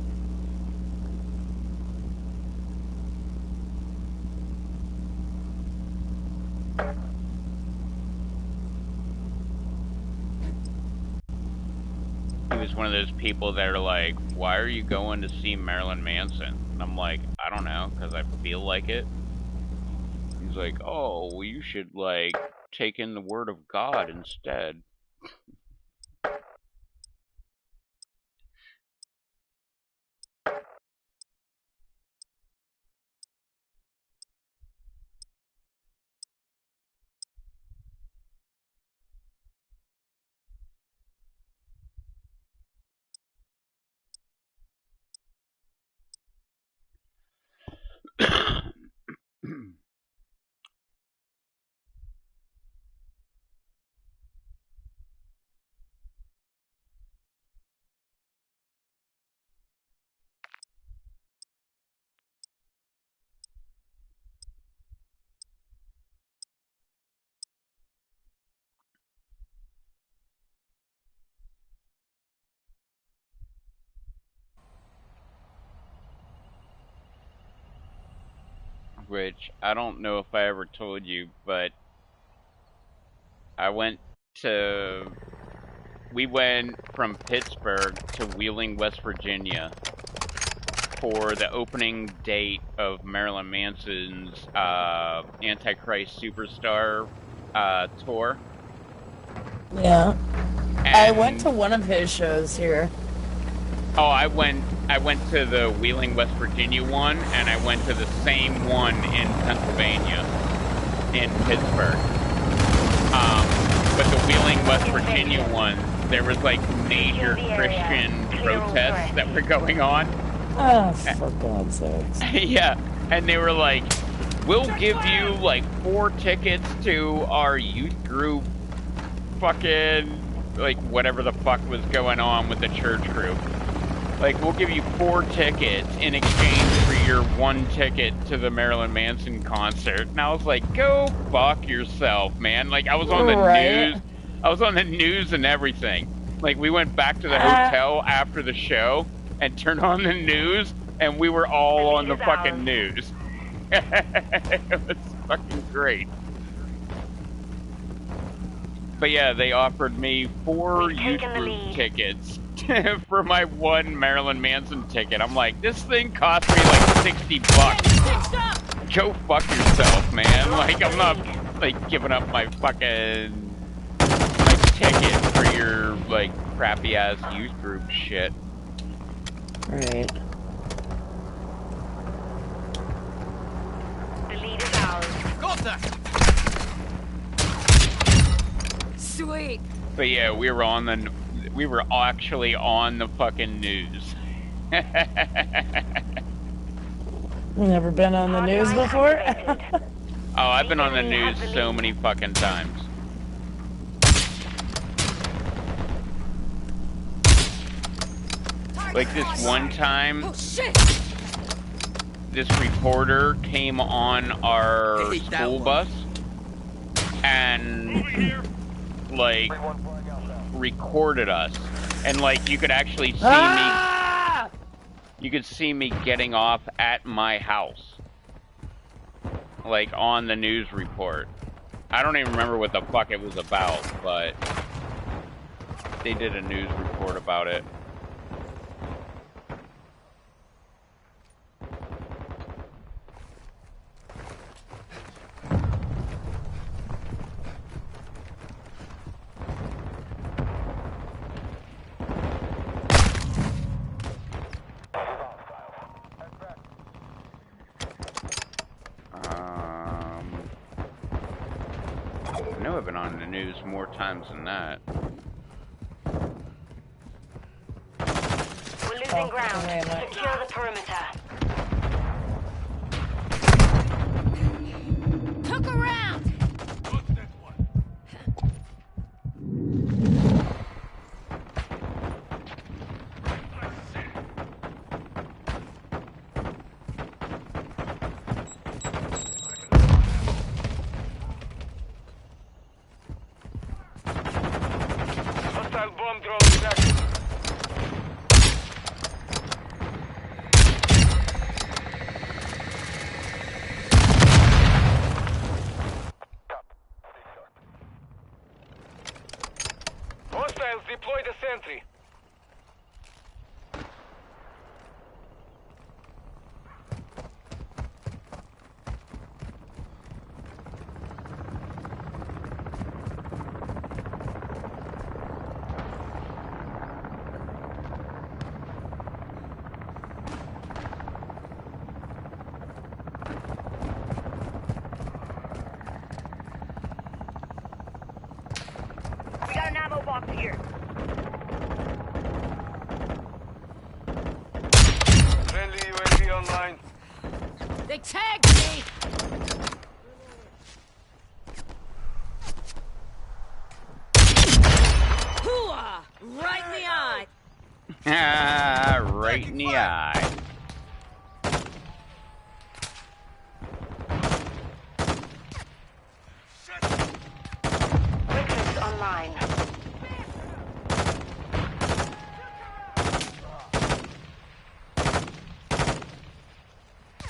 He was one of those people that are like, "Why are you going to see Marilyn Manson?" And I'm like, "I don't know, because I feel like it." He's like, "Oh, well, you should like take in the word of God instead." Which I don't know if I ever told you, but I went to we went from Pittsburgh to Wheeling, West Virginia for the opening date of Marilyn Manson's Antichrist Superstar tour. Yeah. And, I went to one of his shows here. Oh, I went to the Wheeling, West Virginia one, and I went to the same one in Pennsylvania, in Pittsburgh. But the Wheeling, West Virginia one, there was like major Christian protests that were going on. Oh, for God's sakes. Yeah, and they were like, "We'll give you like 4 tickets to our youth group fucking, like, whatever the fuck was going on with the church group. Like, we'll give you 4 tickets in exchange for your 1 ticket to the Marilyn Manson concert." And I was like, "Go fuck yourself, man." Like, I was on the news. I was on the news and everything. Like, we went back to the hotel after the show and turned on the news, and we were all on the fucking news. It was fucking great. But yeah, they offered me 4 youth group tickets for my 1 Marilyn Manson ticket. I'm like, this thing cost me like $60. Go fuck yourself, man. Like, I'm not like giving up my fucking ticket for your like crappy ass youth group shit. Right. The lead is ours. Got that! Sweet. But yeah, we were actually on the fucking news. Never been on the news before? Oh, I've been on the news so many fucking times. Like this one time, this reporter came on our school bus and like recorded us, and like you could actually see me. You could see me getting off at my house, like on the news report. I don't even remember what the fuck it was about, but they did a news report about it. I know I've been on the news more times than that. We're losing ground. Secure the perimeter. Took a round! Got that one. Hostile bomb drone is active. Hostiles deploy the sentry. We got an ammo box here. Friendly UAV online. They tagged me! Hooah! Right in the eye! Ah, right in the eye. Witness online.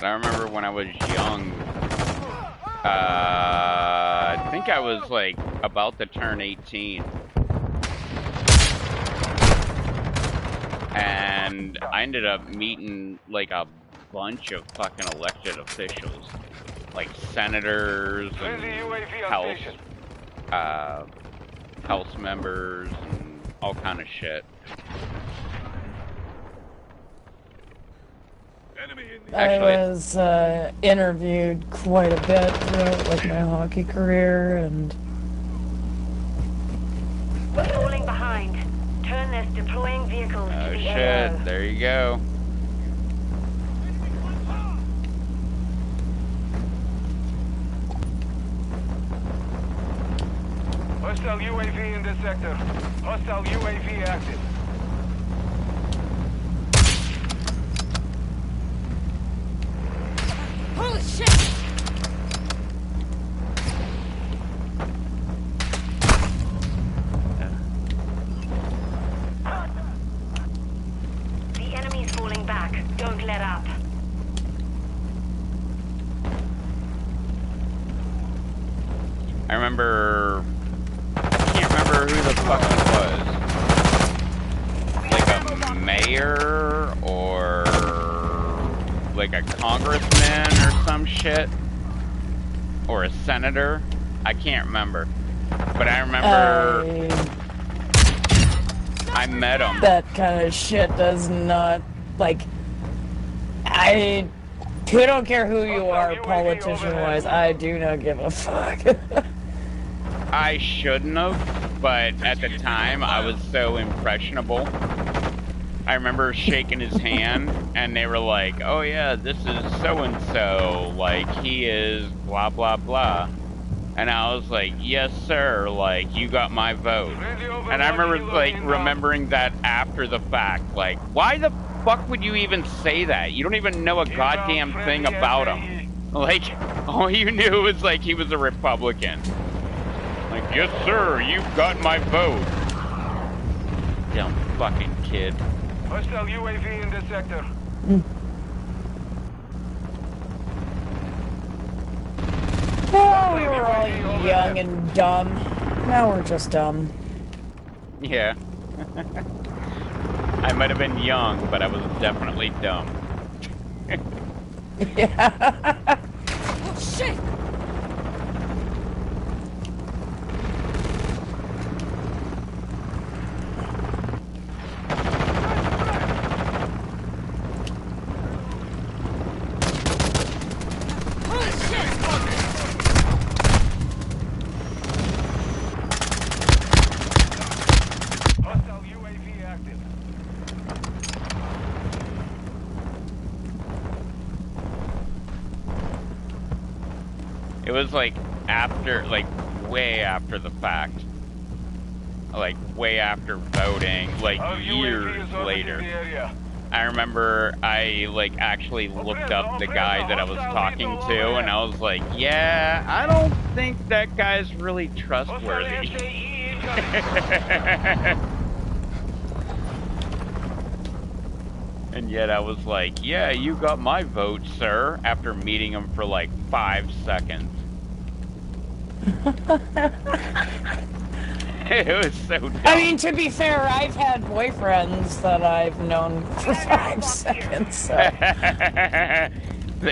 I remember when I was young, I think I was like about to turn 18. And I ended up meeting like a bunch of fucking elected officials. Like senators Friendly and UAV on house, station. house members and all kind of shit. Enemy in the I Actually- was interviewed quite a bit throughout like my hockey career, and We're falling behind. Turn this deploying vehicles Oh to the shit, AO. there you go. Hostile UAV in this sector. Hostile UAV active. Holy shit! The enemy's falling back. Don't let up. I remember, I can't remember who the fuck he was. Like a mayor or like a congressman or some shit. Or a senator. I can't remember. But I remember I met him. that kind of shit does not like. I don't care who you are, politician-wise. I do not give a fuck. I shouldn't have, but at the time I was so impressionable. I remember shaking his hand, and they were like, "Oh yeah, this is so-and-so, like, he is blah blah blah." And I was like, "Yes sir, like, you got my vote." And I remember, like, remembering that after the fact, like, why the fuck would you even say that? You don't even know a goddamn thing about him. Like, all you knew was, like, he was a Republican. Like, "Yes sir, you got my vote." Dumb fucking kid. Hostile UAV in this sector. Oh, you're were all young and dumb. Now we're just dumb. Yeah. I might have been young, but I was definitely dumb. Yeah. Oh, shit! Oh, shit! Hostile UAV active. It was like after, like way after the fact. Like way after voting, like Our UAV years is orbiting later. the area. I remember I like actually looked up the guy that I was talking to, and I was like, yeah, I don't think that guy's really Hostile trustworthy. SAE incoming. And yet I was like, yeah, you got my vote, sir, after meeting him for like 5 seconds. It was so dumb. I mean, to be fair, I've had boyfriends that I've known for 5 seconds, so. That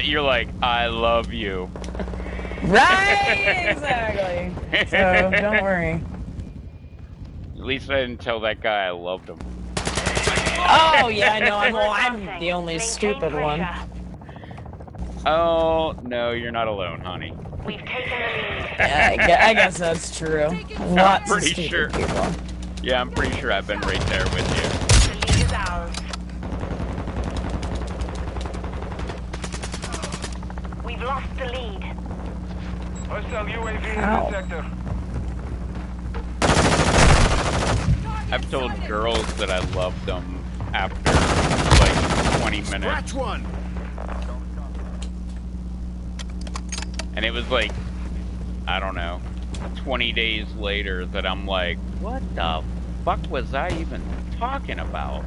you're like, I love you. Right, exactly. So, don't worry. At least I didn't tell that guy I loved him. Oh, yeah, I know, I'm the only stupid one. Oh, no, you're not alone, honey. We've taken the lead. Yeah, I guess that's true. Lots of pretty stupid sure. people. Yeah, I'm pretty sure I've been right there with you. The lead is ours. We've lost the lead. Hostile UAV in Ow. the sector. I've told girls that I loved them after like 20 minutes. Scratch one. And it was like, I don't know, 20 days later that I'm like, what the fuck was I even talking about?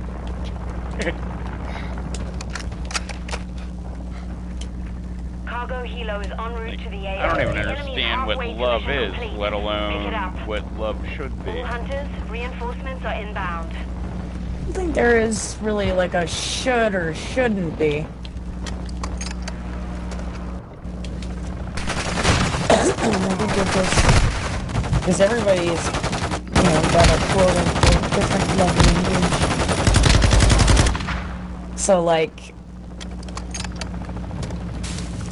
Cargo helo is en route to the AO. I don't even The enemy understand what halfway love position is, complete. let Pick it alone up. what love should All be. hunters, reinforcements are inbound. I don't think there is really like a should or shouldn't be. I think it just because everybody's, got a quote unquote different love language. So like,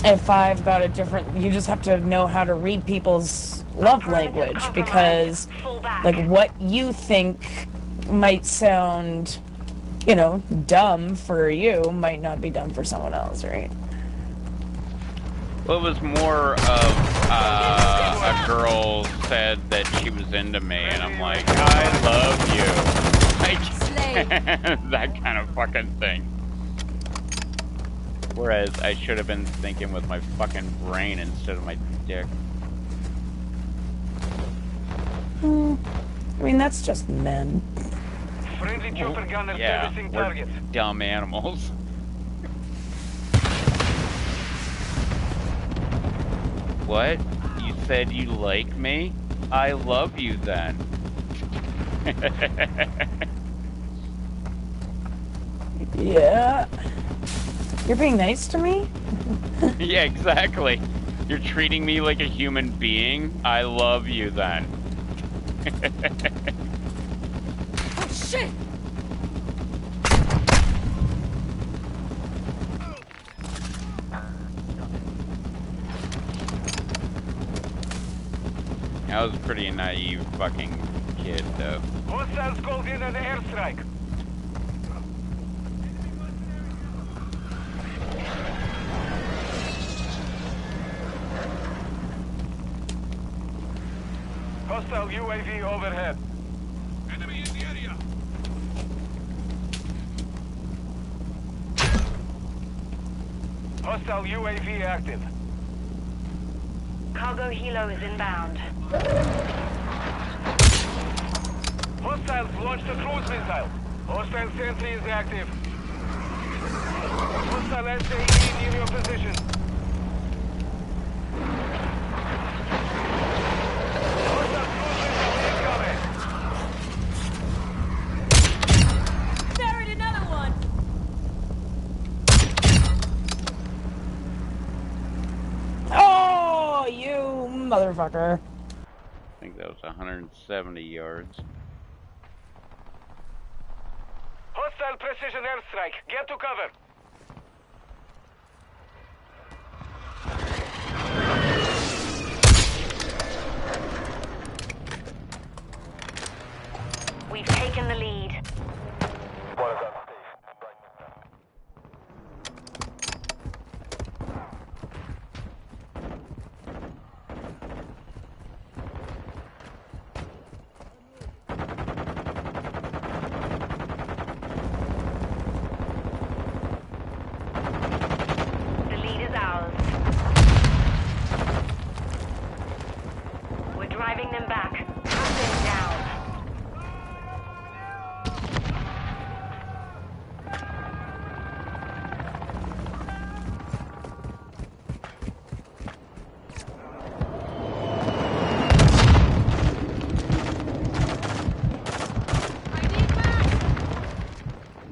if I've got a different, you just have to know how to read people's love language, because Fall back. like what you think might sound, dumb for you might not be dumb for someone else, right? Well, it was more of a girl said that she was into me, and I'm like, I love you. Like, that kind of fucking thing. Whereas I should have been thinking with my fucking brain instead of my dick. I mean, that's just men. Friendly chopper gunner Yeah, servicing we're target. dumb animals. What? You said you like me? I love you then. Yeah. You're being nice to me? Yeah, exactly. You're treating me like a human being? I love you then. Oh, shit! I was a pretty naive fucking kid, though. Hostiles called in an airstrike. Hostile UAV overhead. Enemy in the area. Hostile UAV active. Cargo helo is inbound. Hostiles launched a cruise missile. Hostile sentry is active. Hostile SAE near your position. motherfucker. I think that was 170 yards. Hostile precision airstrike. Get to cover. We've taken the lead. The lead is ours. We're driving them back. Hunt them down.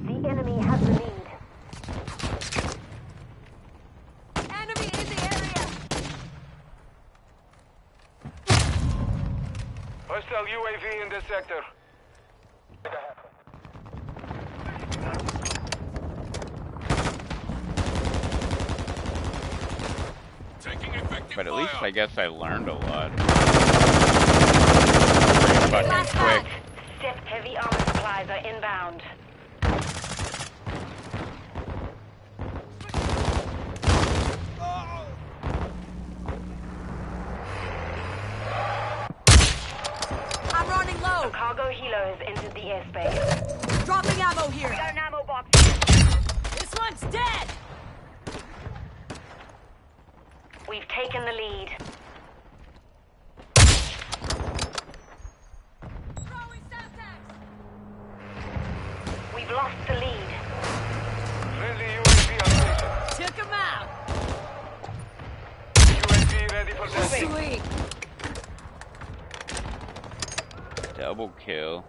The enemy has the lead. Enemy in the area! Hostile UAV in this sector. Taking effective But at least fire. I guess I learned a lot. Pretty Last fucking quick. Step heavy armor supplies are inbound. I'm running A low! cargo helo has entered the airspace. Dropping ammo here! Got an ammo box. This one's dead! We've taken the lead. Throwing Semtex! We've lost the lead. Friendly UAV on station. Took him out! UAV ready for testing. Sweet! Double kill.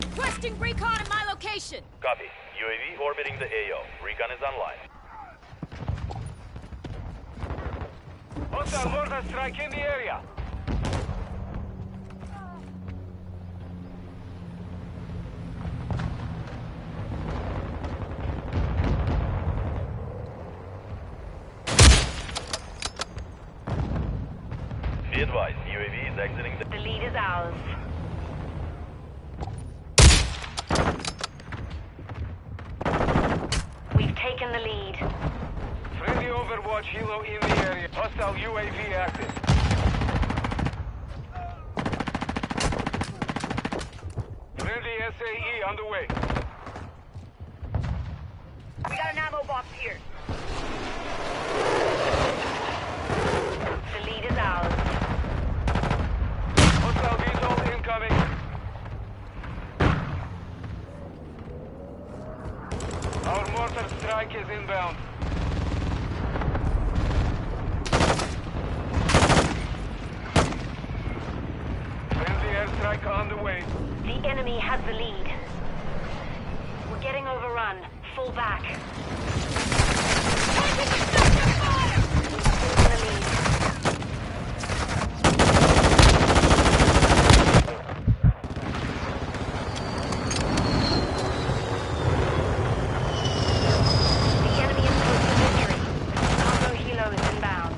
Requesting recon in my location! Copy. UAV orbiting the AO. Recon is online. Hostile mortar strike in the area. Be advised, UAV is exiting the... The lead is ours. We've taken the lead. Friendly Overwatch helo in the area. Hostile UAV active. Friendly SAE on the way. We got an ammo box here. The lead is ours. Hostile VTOL incoming. Our mortar strike is inbound. Friendly airstrike on the way. The enemy has the lead. We're getting overrun. Fall back. Taking the lead. The enemy is close to victory. Cargo helo is inbound.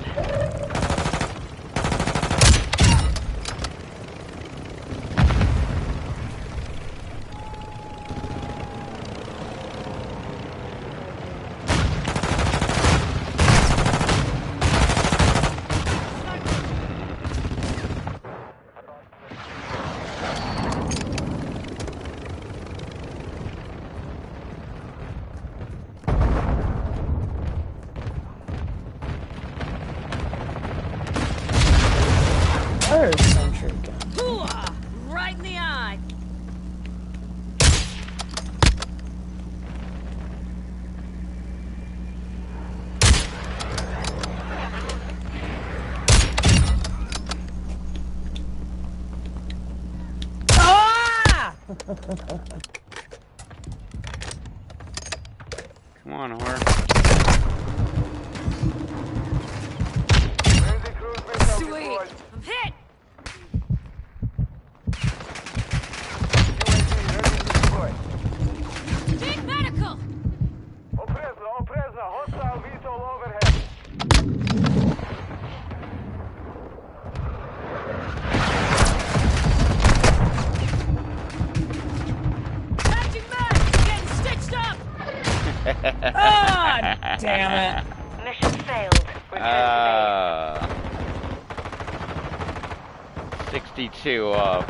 There's sentry gun. Hooah! Right in the eye! Ah! Come on, whore. Friendly cruise missile Sweet. deployed. I'm hit. UAV ready to deploy. Need medical. Oprezno, hostile VTOL overhead. Patching mag. Getting stitched up. Ah, damn it. Mission failed. Return to base. 62 off.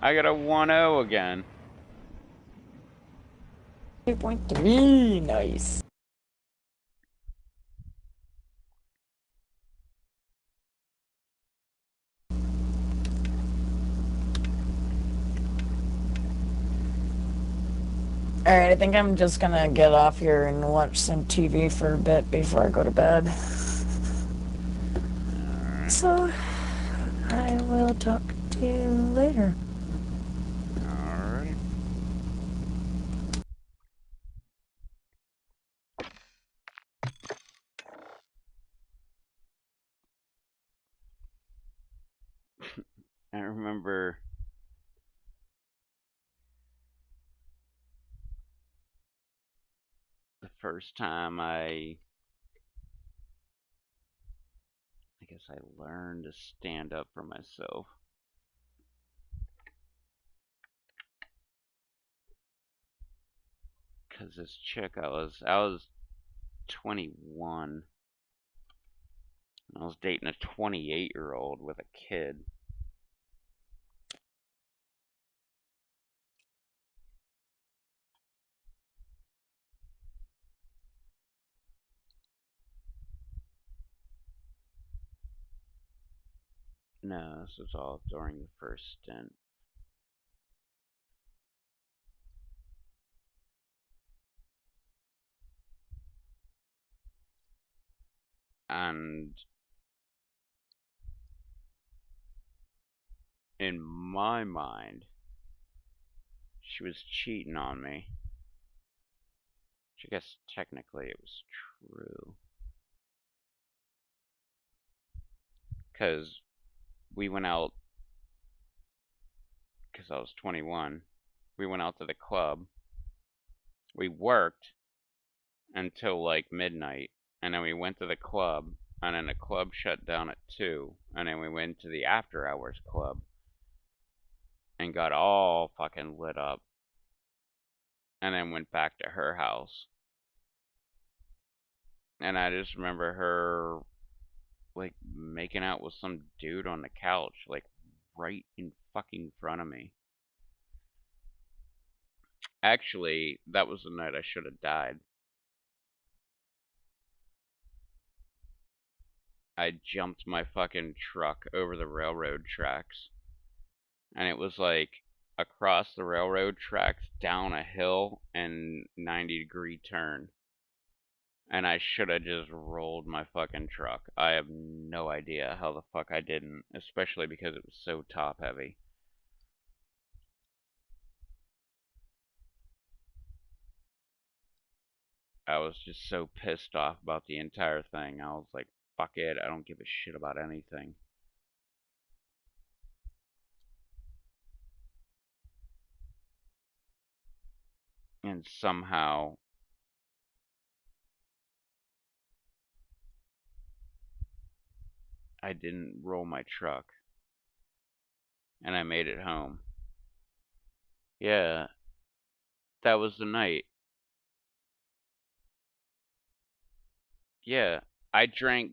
I got a 1-0 again. 2.3, nice. Alright, I think I'm just gonna get off here and watch some TV for a bit before I go to bed. So, I will talk to you later. Alright. I remember the first time I guess I learned to stand up for myself. Cause this chick I was 21. I was dating a 28-year-old with a kid. No, this was all during the first stint. And in my mind, she was cheating on me. Which I guess technically it was true. Because we went out, because I was 21, we went out to the club. We worked until like midnight, and then we went to the club, and then the club shut down at 2, and then we went to the after hours club and got all fucking lit up, and then went back to her house. And I just remember her like making out with some dude on the couch, like right in fucking front of me. Actually, that was the night I should have died. I jumped my fucking truck over the railroad tracks. And it was like across the railroad tracks, down a hill, and 90-degree turn. And I should have just rolled my fucking truck. I have no idea how the fuck I didn't, especially because it was so top heavy. I was just so pissed off about the entire thing. I was like, fuck it, I don't give a shit about anything. And somehow I didn't roll my truck. And I made it home. Yeah, that was the night. Yeah, I drank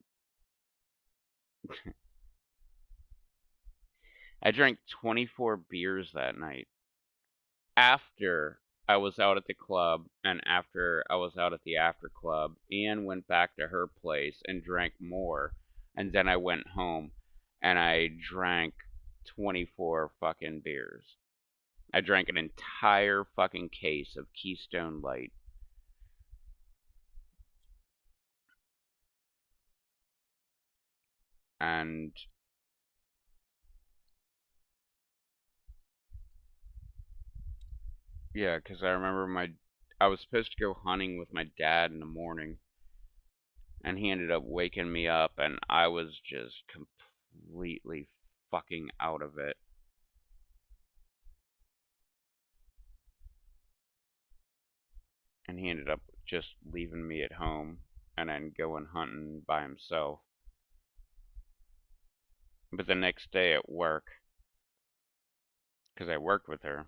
I drank 24 beers that night. After I was out at the club and after I was out at the after club, Ian went back to her place and drank more. And then I went home and I drank 24 fucking beers. I drank an entire fucking case of Keystone Light. And yeah, because I remember I was supposed to go hunting with my dad in the morning, and he ended up waking me up, and I was just completely fucking out of it. And he ended up just leaving me at home and then going hunting by himself. But the next day at work, because I worked with her,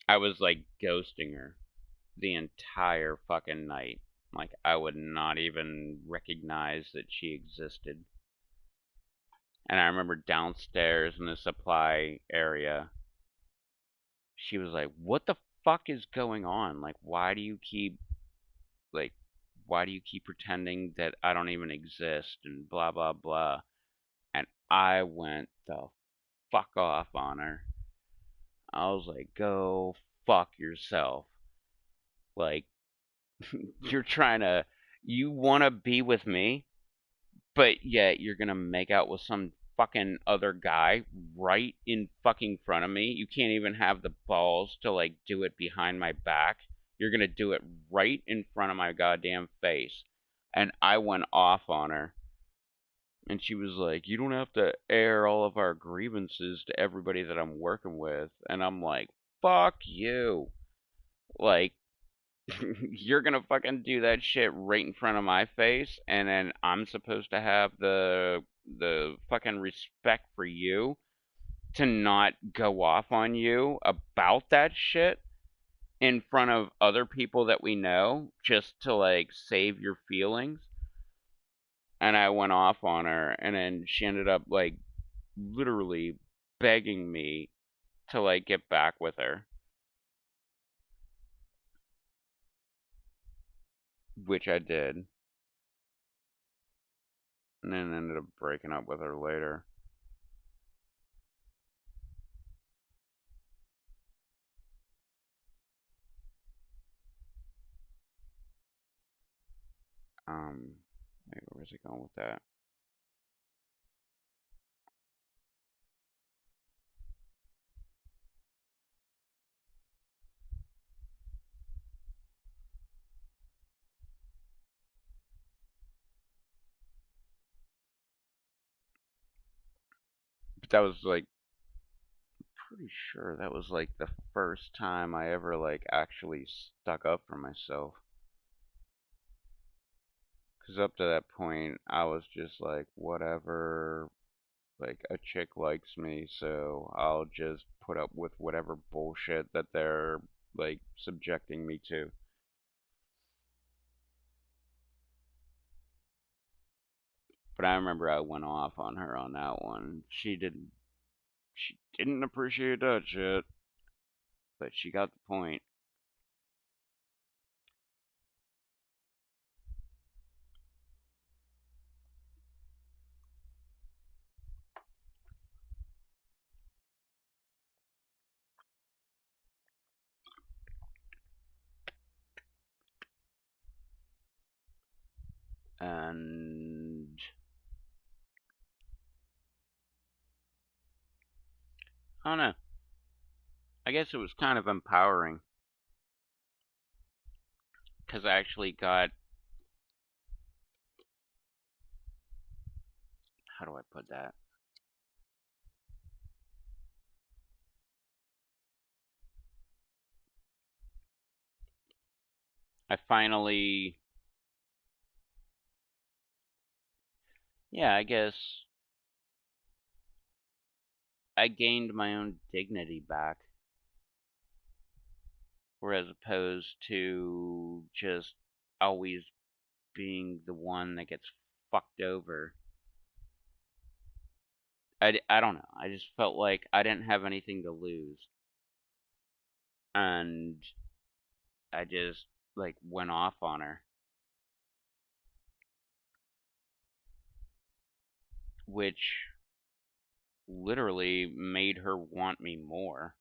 I was like ghosting her the entire fucking night. Like, I would not even recognize that she existed. And I remember downstairs in the supply area, she was like, "What the fuck is going on? Like, like, why do you keep pretending that I don't even exist?" And blah, blah, blah. And I went the fuck off on her. I was like, "Go fuck yourself." Like, you want to be with me, but yet you're gonna make out with some fucking other guy right in fucking front of me. You can't even have the balls to, like, do it behind my back. You're gonna do it right in front of my goddamn face. And I went off on her. And she was like, "You don't have to air all of our grievances to everybody that I'm working with." And I'm like, "Fuck you." Like, you're gonna fucking do that shit right in front of my face, and then I'm supposed to have the fucking respect for you to not go off on you about that shit in front of other people that we know just to, like, save your feelings. And I went off on her, and then she ended up, like, literally begging me to, like, get back with her, which I did, and then ended up breaking up with her later. Wait, where was it going with that? But that was, like, pretty sure that was, like, the first time I ever, like, actually stuck up for myself. Because up to that point, I was just like, whatever, like, a chick likes me, so I'll just put up with whatever bullshit that they're, like, subjecting me to. But I remember I went off on her on that one. She didn't appreciate that shit, but she got the point. And I don't know. I guess it was kind of empowering because I actually got, how do I put that? I finally, yeah, I guess I gained my own dignity back, whereas opposed to just always being the one that gets fucked over. I don't know. I just felt like I didn't have anything to lose. And I just, like, went off on her, which literally made her want me more.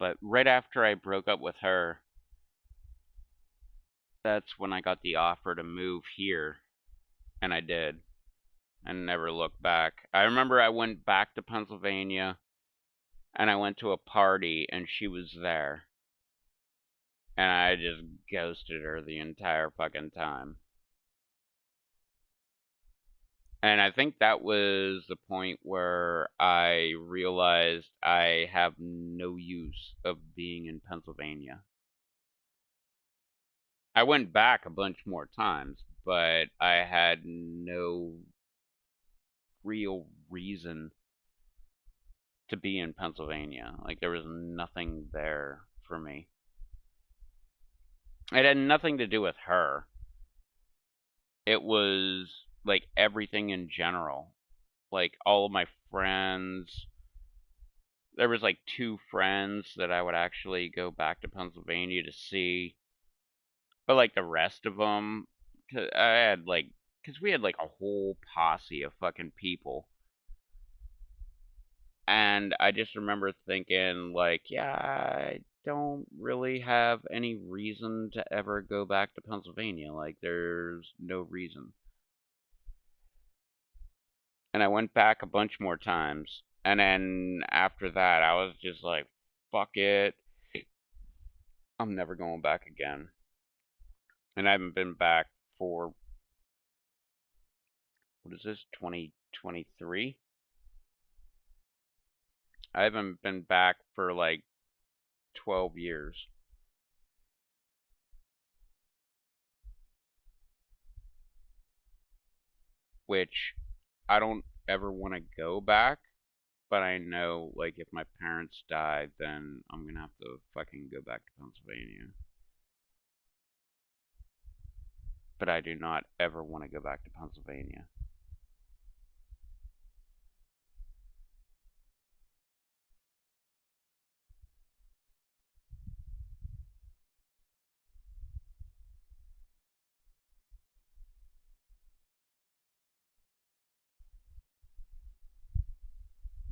But right after I broke up with her, that's when I got the offer to move here, and I did, and never looked back. I remember I went back to Pennsylvania, and I went to a party, and she was there, and I just ghosted her the entire fucking time. And I think that was the point where I realized I have no use of being in Pennsylvania. I went back a bunch more times, but I had no real reason to be in Pennsylvania. Like, there was nothing there for me. It had nothing to do with her. It was, like, everything in general. Like, all of my friends. There was, like, 2 friends that I would actually go back to Pennsylvania to see. But, like, the rest of them, because we had, like, a whole posse of fucking people. And I just remember thinking, like, yeah, I don't really have any reason to ever go back to Pennsylvania. Like, there's no reason. And I went back a bunch more times. And then after that, I was just like, fuck it. I'm never going back again. And I haven't been back for, what is this, 2023? I haven't been back for like 12 years. Which I don't ever want to go back, but I know, like, if my parents die, then I'm gonna have to fucking go back to Pennsylvania. But I do not ever want to go back to Pennsylvania.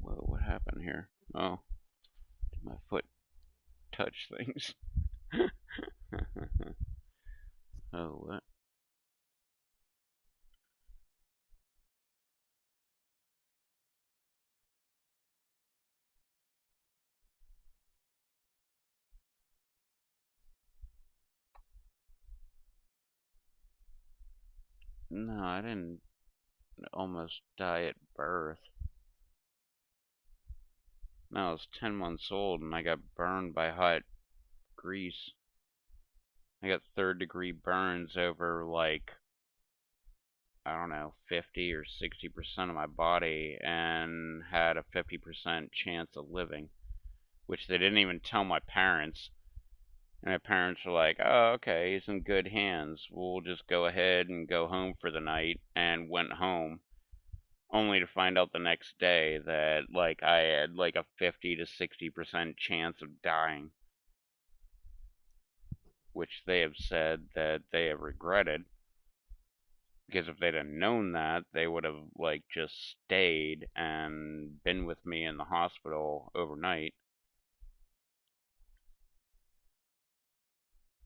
Whoa, what happened here? Oh, did my foot touch things? Oh, what? No, I didn't almost die at birth. No, I was 10 months old and I got burned by hot grease. I got 3rd-degree burns over, like, I don't know, 50 or 60% of my body, and had a 50% chance of living, which they didn't even tell my parents. And my parents were like, oh, okay, he's in good hands. We'll just go ahead and go home for the night, and went home, only to find out the next day that, like, I had, like, a 50 to 60% chance of dying, which they have said that they have regretted. Because if they'd have known that, they would have, like, just stayed and been with me in the hospital overnight.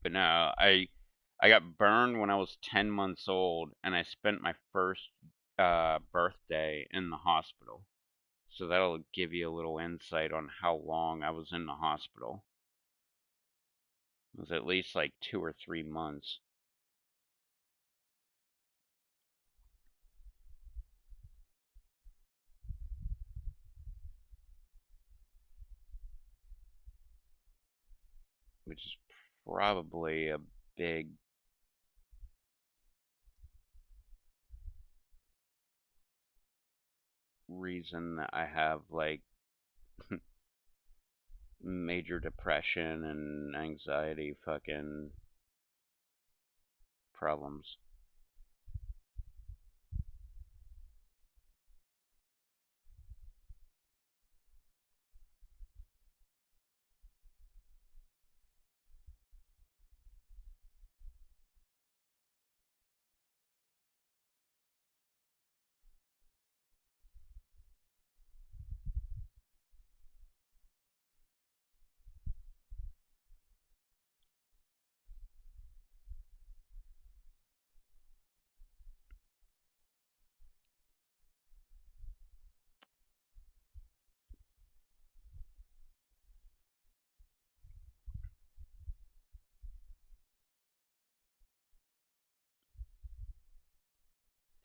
But no, I got burned when I was 10 months old, and I spent my first birthday in the hospital. So that'll give you a little insight on how long I was in the hospital. It was at least like 2 or 3 months. Which is probably a big reason that I have, like, major depression and anxiety fucking problems.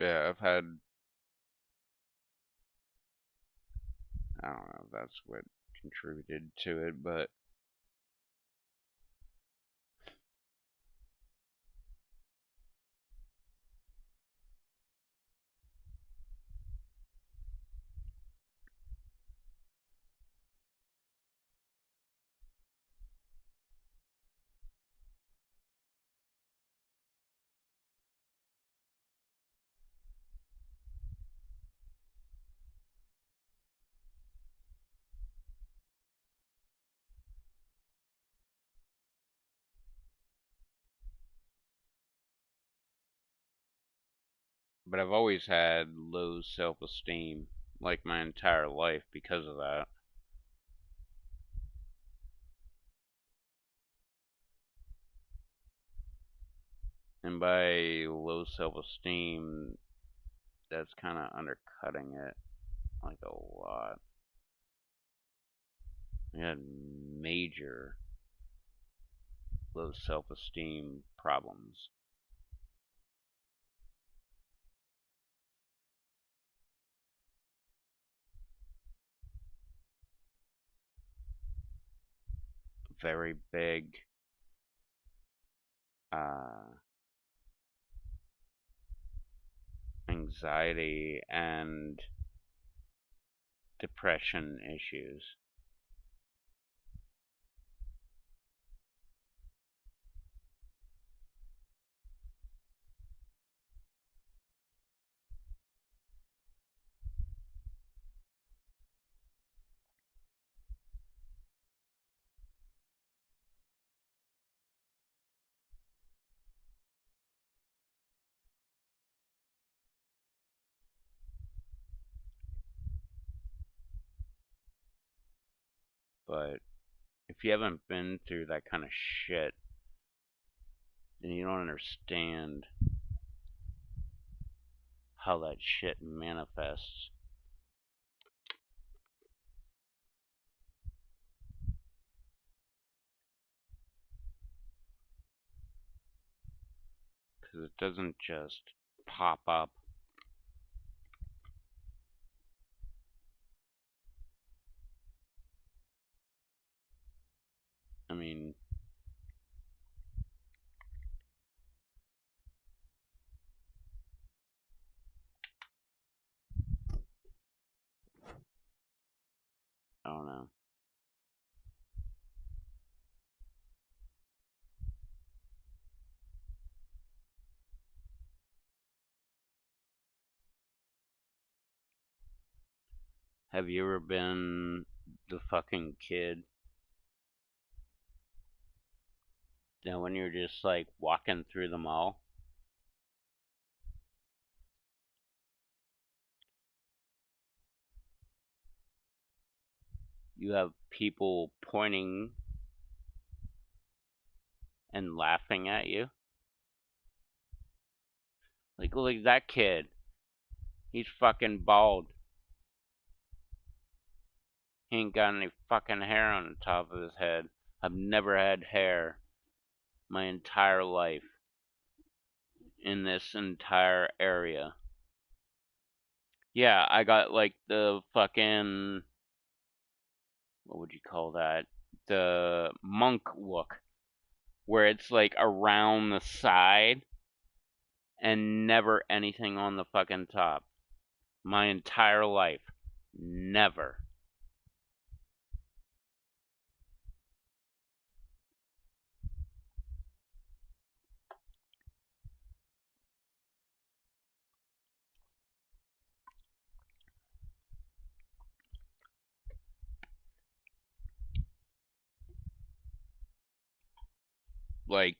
Yeah, I've had, I don't know if that's what contributed to it, but I've always had low self-esteem, like my entire life because of that. And by low self-esteem, that's kind of undercutting it like a lot. I had major low self-esteem problems. Very big anxiety and depression issues. But if you haven't been through that kind of shit, then you don't understand how that shit manifests. Because it doesn't just pop up. I mean, I don't know. Have you ever been the fucking kid that when you're just like walking through the mall, you have people pointing and laughing at you? Like, look at that kid. He's fucking bald. He ain't got any fucking hair on the top of his head. I've never had hair my entire life in this entire area. Yeah, I got like the fucking, what would you call that? The monk look, where it's like around the side and never anything on the fucking top. My entire life. Never. Like,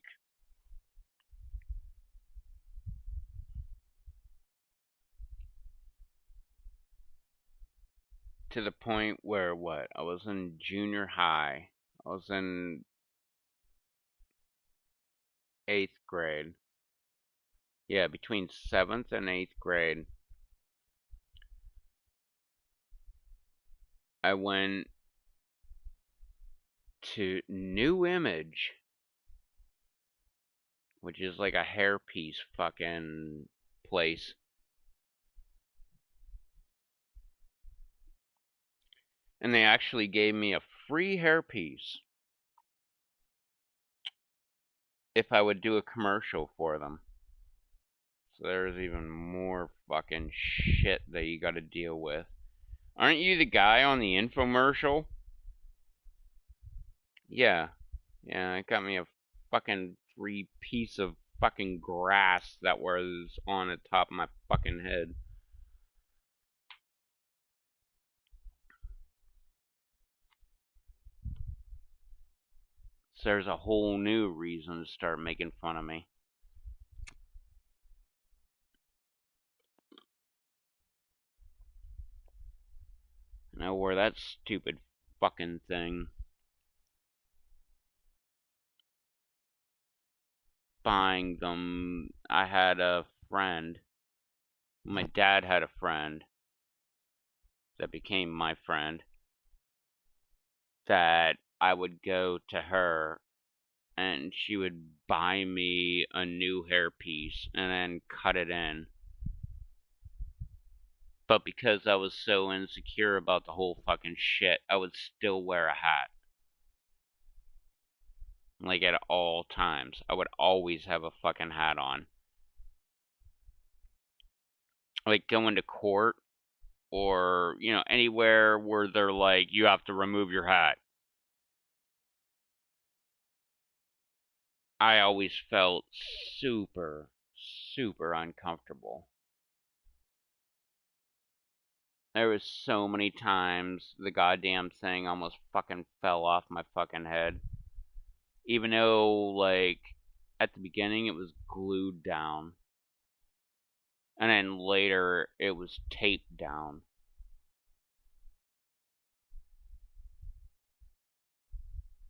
to the point where what? I was in junior high. I was in 8th grade. Yeah, between 7th and 8th grade. I went to New Image, which is like a hairpiece fucking place. And they actually gave me a free hairpiece if I would do a commercial for them. So there's even more fucking shit that you gotta deal with. Aren't you the guy on the infomercial? Yeah. Yeah, it got me a fucking free piece of fucking grass that was on the top of my fucking head. So there's a whole new reason to start making fun of me. And I wore that stupid fucking thing. Buying them, I had a friend. My dad had a friend that became my friend. That I would go to her and she would buy me a new hairpiece and then cut it in. But because I was so insecure about the whole fucking shit, I would still wear a hat. Like at all times. I would always have a fucking hat on. Like going to court or, you know, anywhere where they're like, you have to remove your hat. I always felt super, super uncomfortable. There was so many times the goddamn thing almost fucking fell off my fucking head. Even though, like, at the beginning it was glued down. And then later it was taped down.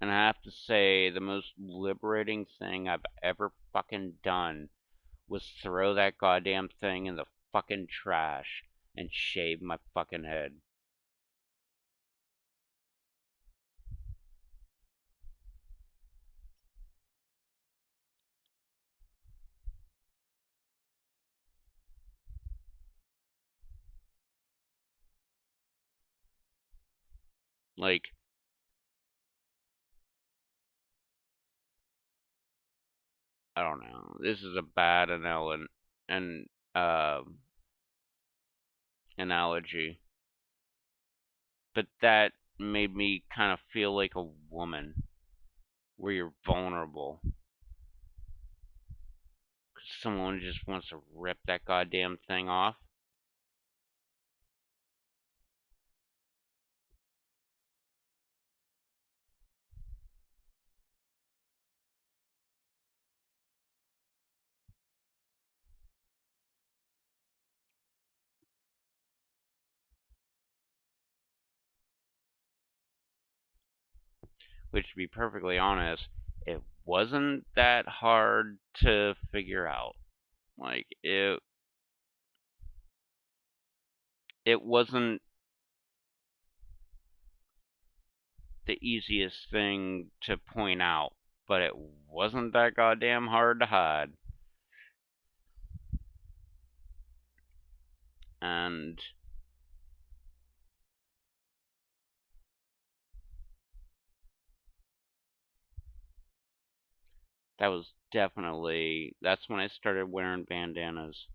And I have to say, the most liberating thing I've ever fucking done was throw that goddamn thing in the fucking trash and shave my fucking head. Like, I don't know. This is a bad uh, analogy. But that made me kind of feel like a woman, where you're vulnerable. Because someone just wants to rip that goddamn thing off. Which, to be perfectly honest, it wasn't that hard to figure out. Like, it wasn't the easiest thing to point out, but it wasn't that goddamn hard to hide. And that was definitely, that's when I started wearing bandanas.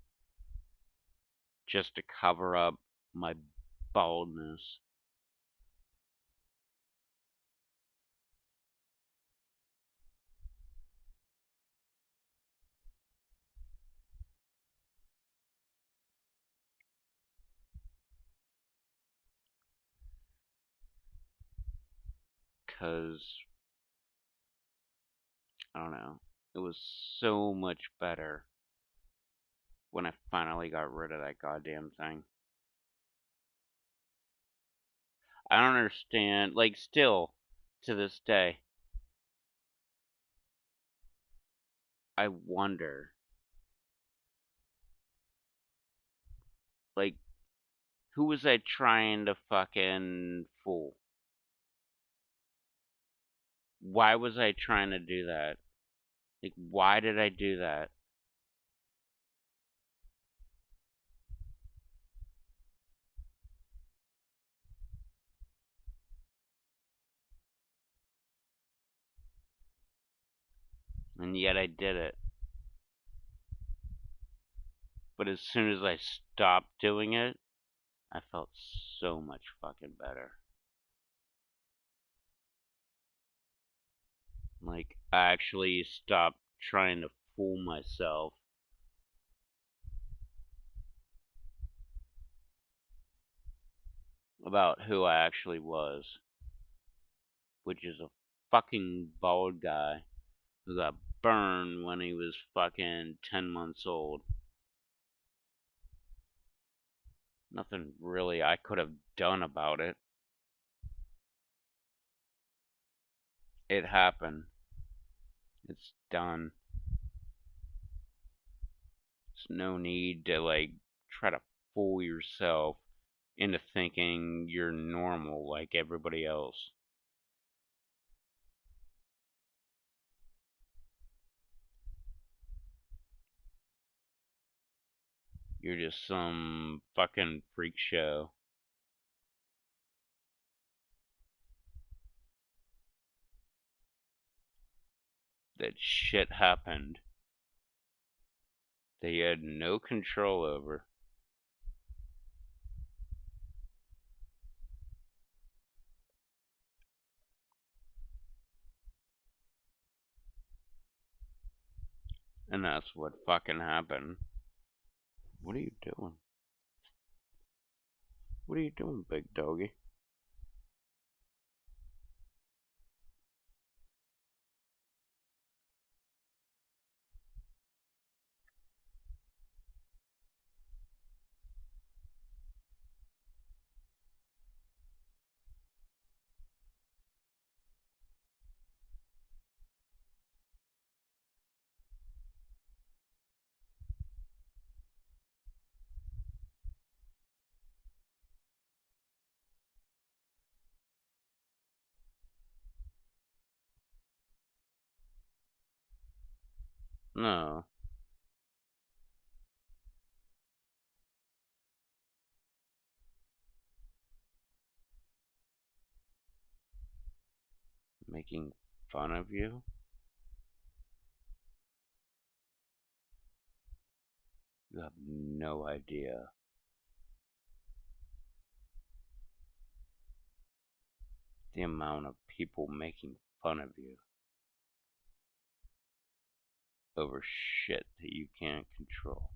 Just to cover up my baldness. Because, I don't know, it was so much better when I finally got rid of that goddamn thing. I don't understand, like, still, to this day, I wonder, like, who was I trying to fucking fool? Why was I trying to do that? Like, why did I do that? And yet I did it. But as soon as I stopped doing it, I felt so much fucking better. Like, I actually stopped trying to fool myself about who I actually was, which is a fucking bald guy who got burned when he was fucking 10 months old. Nothing really I could have done about it. It happened. It's done. There's no need to, like, try to fool yourself into thinking you're normal like everybody else. You're just some fucking freak show. That shit happened that you had no control over. And that's what fucking happened. What are you doing? What are you doing, big doggy? No. Making fun of you? You have no idea the amount of people making fun of you over shit that you can't control.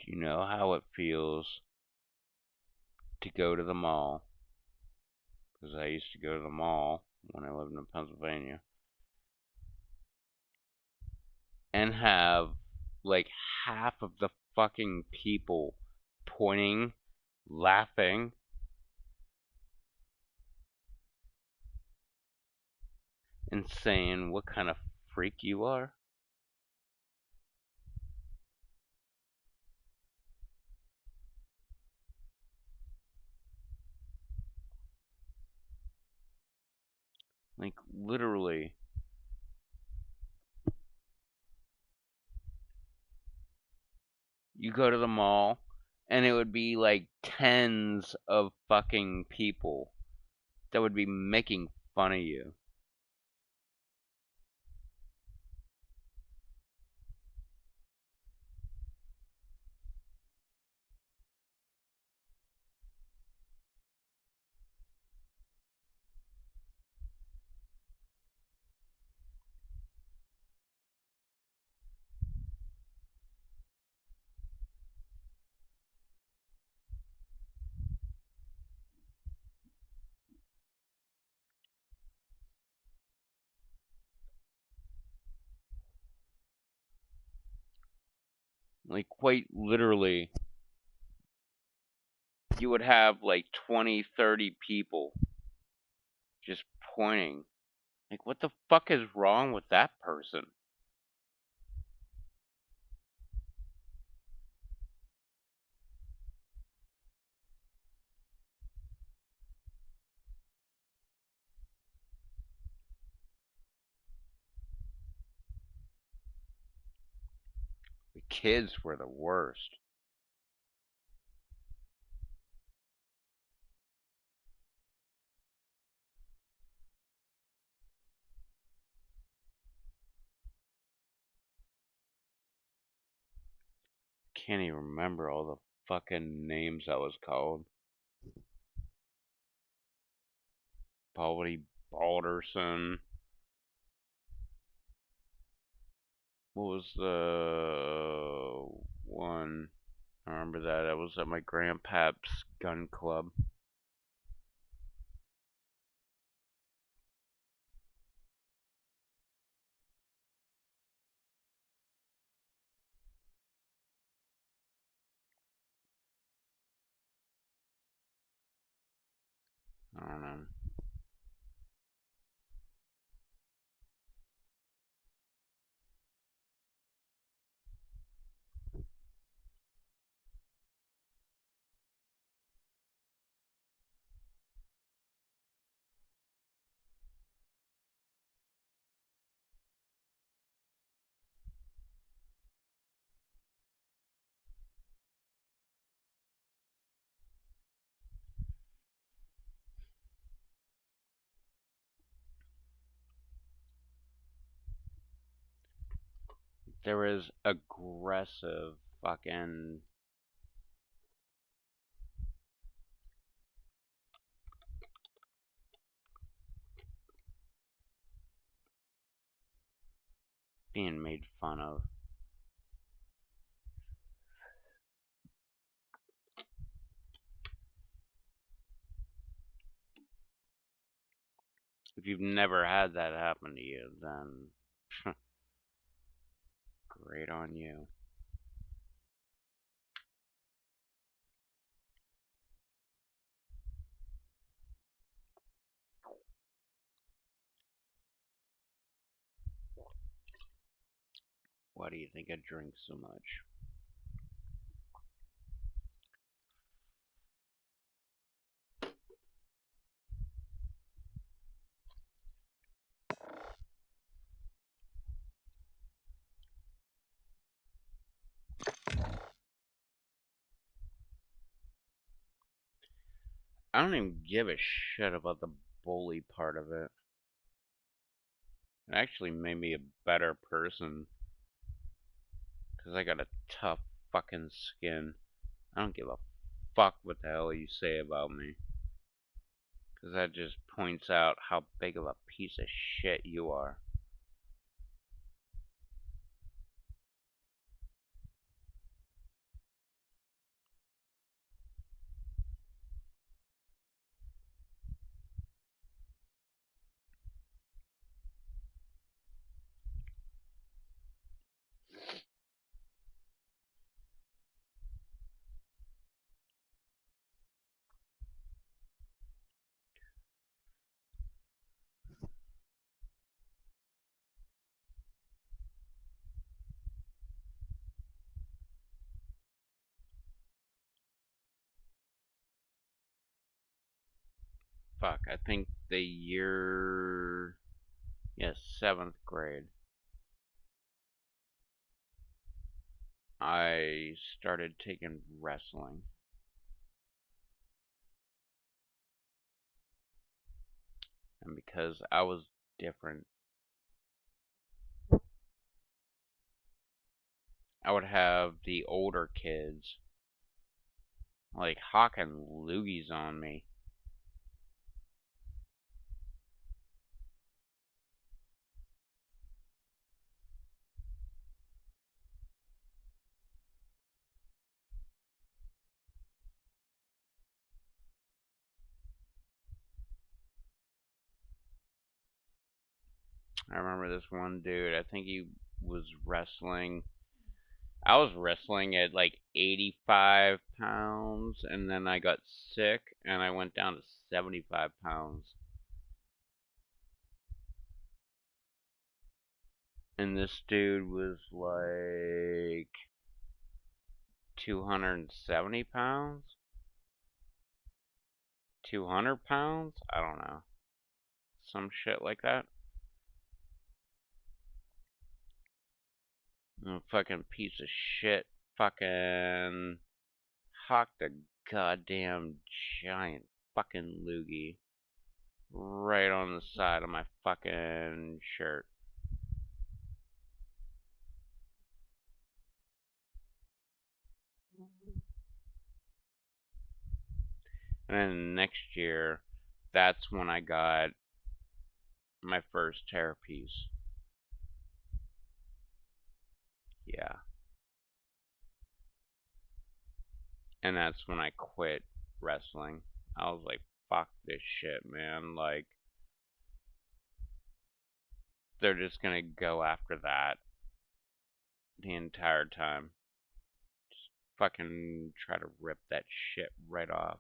Do you know how it feels to go to the mall? Because I used to go to the mall when I lived in Pennsylvania and have like half of the fucking people pointing, laughing, and saying what kind of freak you are? Like, literally. You go to the mall, and it would be like tens of fucking people that would be making fun of you. Like, quite literally, you would have like 20, 30 people just pointing. Like, what the fuck is wrong with that person? Kids were the worst. Can't even remember all the fucking names I was called. Baldy Balderson. What was the one? I remember that. I was at my grandpa's gun club. I don't know. There was aggressive fucking being made fun of. If you've never had that happen to you, then great on you. Why do you think I drink so much? I don't even give a shit about the bully part of it. It actually made me a better person. Because I got a tough fucking skin. I don't give a fuck what the hell you say about me. Because that just points out how big of a piece of shit you are. Fuck, I think the year... Yes, 7th grade. I started taking wrestling. And because I was different, I would have the older kids like hawking loogies on me. I remember this one dude, I think he was wrestling. I was wrestling at like 85 pounds, and then I got sick, and I went down to 75 pounds. And this dude was like 270 pounds? 200 pounds? I don't know. Some shit like that. Oh, fucking piece of shit. Fucking hocked a goddamn giant fucking loogie right on the side of my fucking shirt. And then next year, that's when I got my first tear piece. Yeah. And that's when I quit wrestling. I was like, fuck this shit, man. Like, they're just gonna go after that the entire time. Just fucking try to rip that shit right off.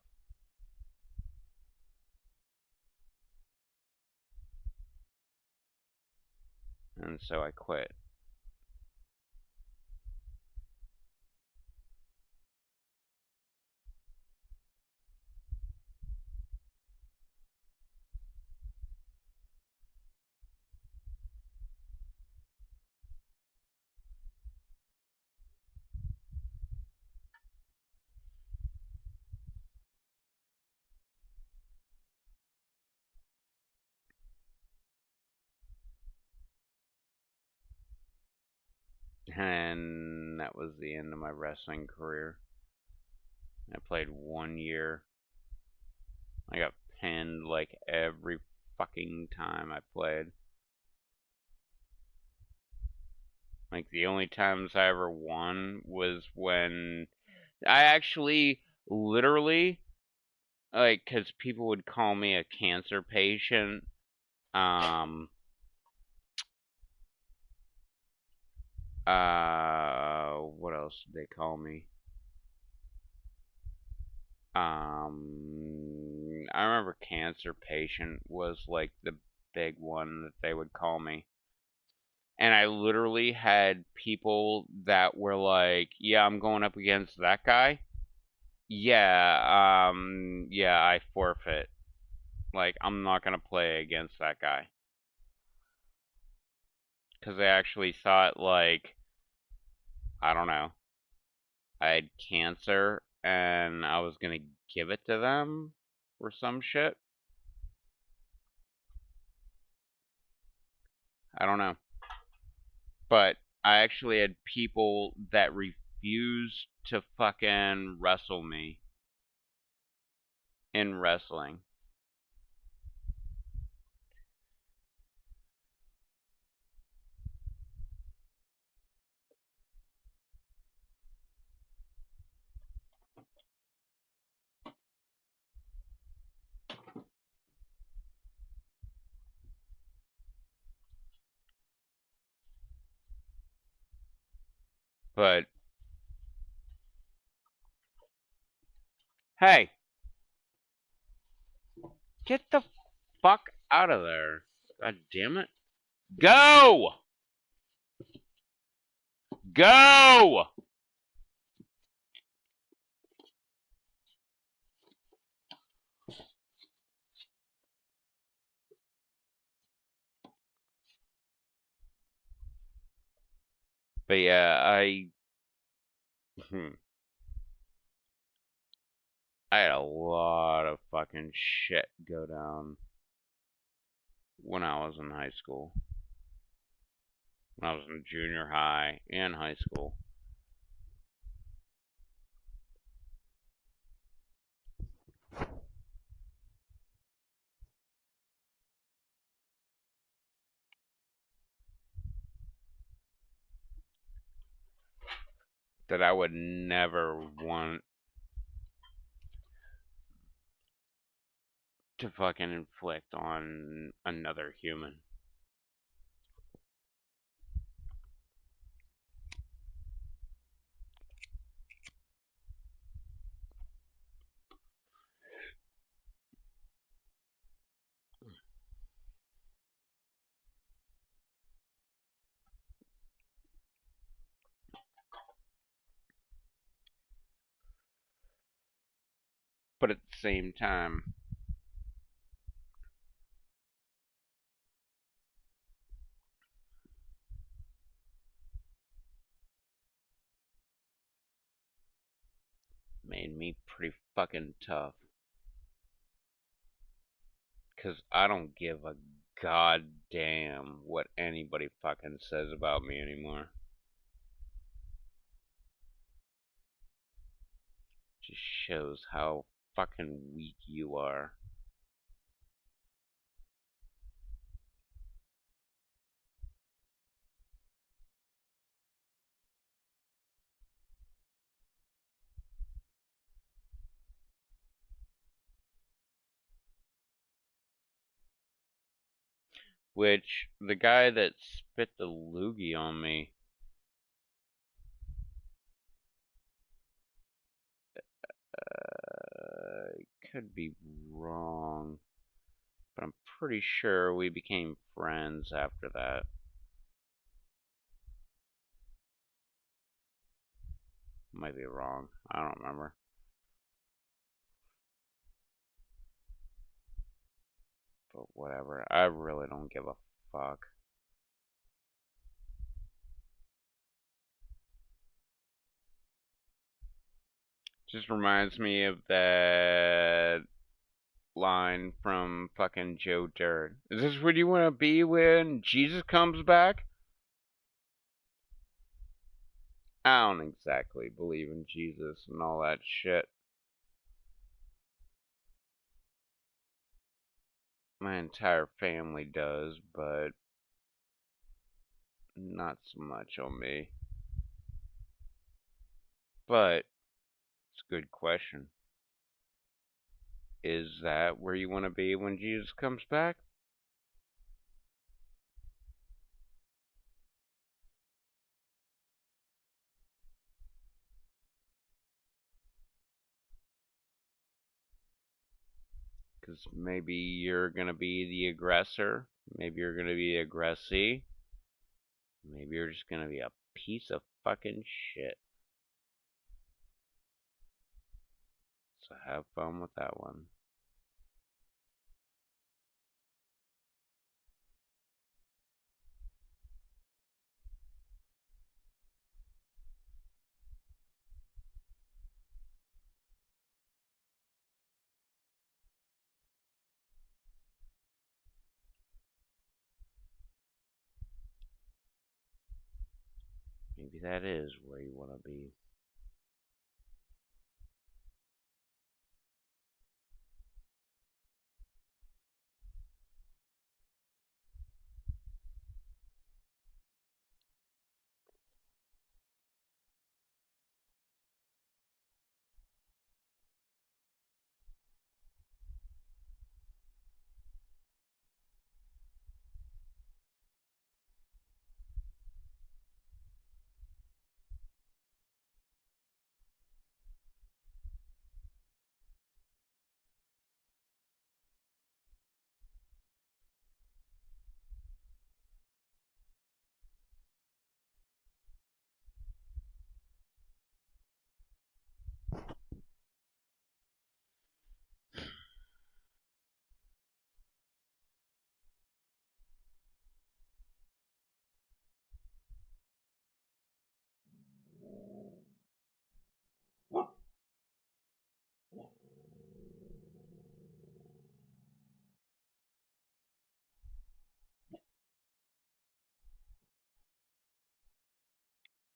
And so I quit. And that was the end of my wrestling career. I played 1 year. I got pinned like every fucking time I played. Like, the only times I ever won was when I actually literally, like, because people would call me a cancer patient. What else did they call me? I remember cancer patient was like the big one that they would call me. And I literally had people that were like, yeah, I'm going up against that guy. Yeah, yeah, I forfeit. Like, I'm not gonna play against that guy. Because they actually thought, like, I don't know, I had cancer and I was gonna give it to them or some shit. I don't know. But I actually had people that refused to fucking wrestle me in wrestling. But hey, get the fuck out of there. God damn it. Go! Go! But yeah, I had a lot of fucking shit go down when I was in high school. When I was in junior high and high school. That I would never want to fucking inflict on another human. But at the same time, made me pretty fucking tough. 'Cause I don't give a goddamn what anybody fucking says about me anymore. Just shows how fucking weak you are. Which, the guy that spit the loogie on me, could be wrong, but I'm pretty sure we became friends after that. Might be wrong. I don't remember. But whatever. I really don't give a fuck. Just reminds me of that line from fucking Joe Dirt. Is this what you want to be when Jesus comes back? I don't exactly believe in Jesus and all that shit. My entire family does, but not so much on me. But it's a good question. Is that where you want to be when Jesus comes back? Because maybe you're going to be the aggressor. Maybe you're going to be the aggressee. Maybe you're just going to be a piece of fucking shit. So have fun with that one. Maybe that is where you want to be.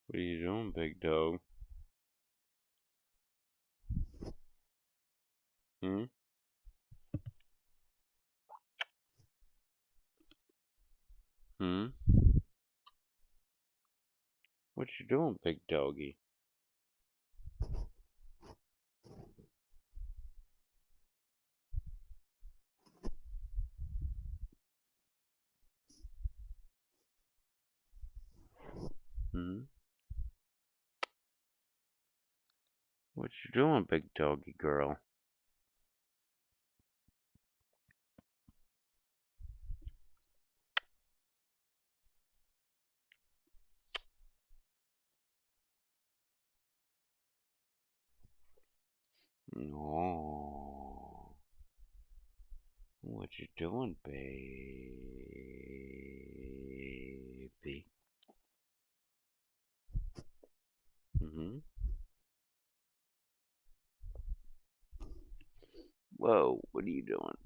What are you doing, big dog? Hmm? Hmm? What you doing, big doggy? Hmm? What you doing, big doggy girl? No. What you doing, baby? Hmm? Whoa, what are you doing?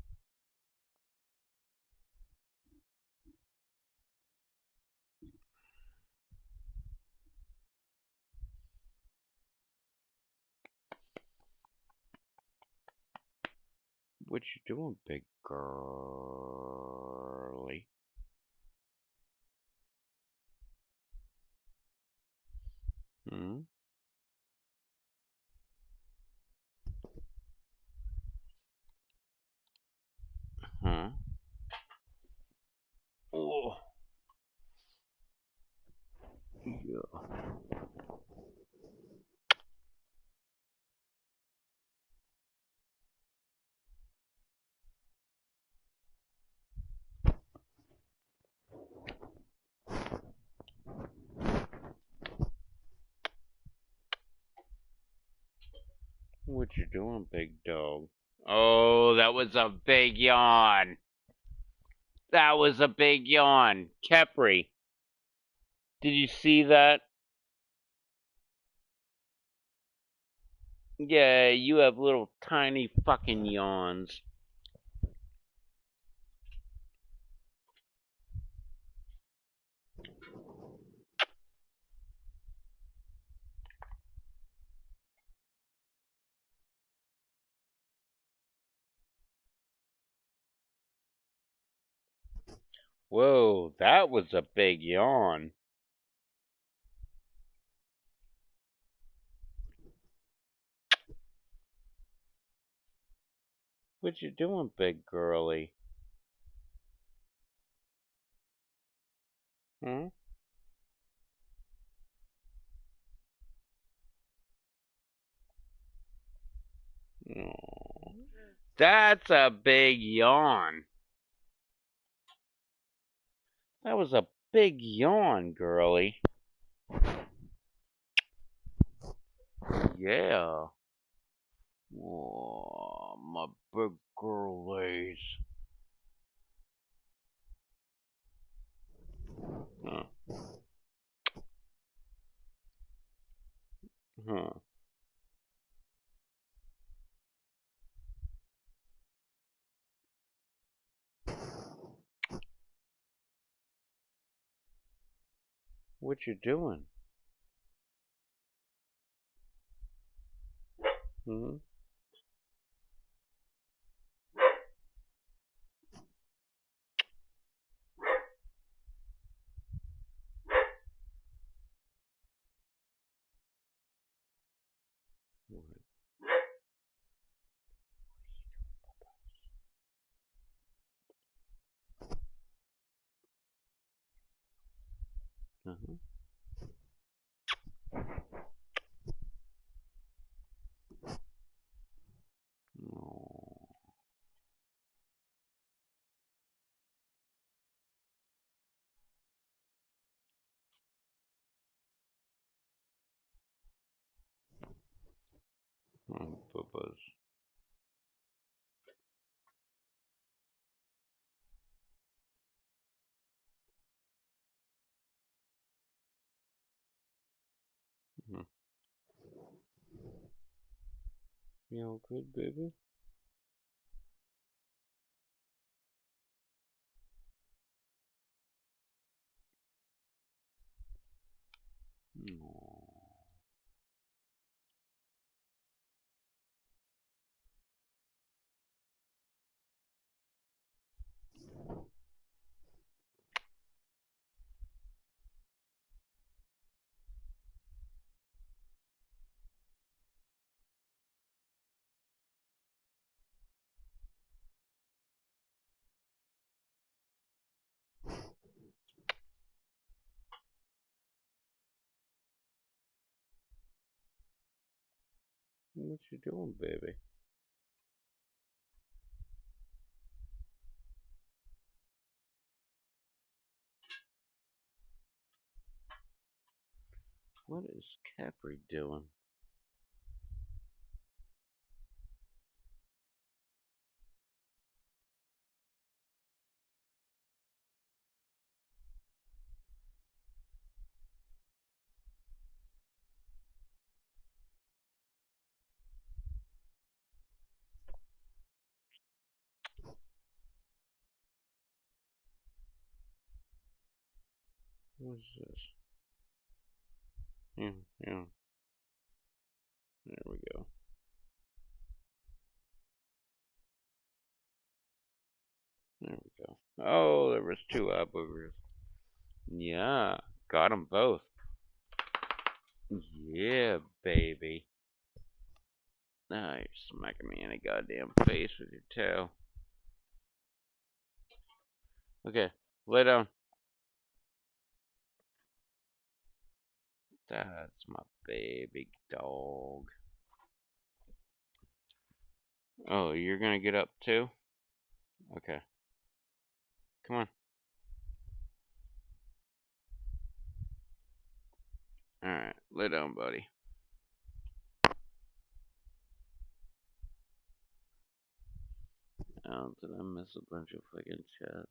What you doing, big girly? Hmm? Huh? Oh, yeah. What you doing, big dog? Oh, that was a big yawn. That was a big yawn. Kepri, did you see that? Yeah, you have little tiny fucking yawns. Whoa, that was a big yawn. What you doing, big girly? Hmm? Oh, that's a big yawn. That was a big yawn, girly. Yeah. Oh, my big girlies. Huh. Huh. What you doing? Hmm? Uh-huh. Oh, bubba's. Hmm. You all good, baby? Oh. What you doing, baby? What is Capri doing? What's this? Yeah, yeah. There we go. There we go. Oh, there was two boogers. Yeah, got them both. Yeah, baby. Now you're smacking me in the goddamn face with your tail. Okay, lay down. That's my baby dog. Oh, you're gonna get up too? Okay. Come on. Alright, lay down, buddy. Oh, did I miss a bunch of fucking chat?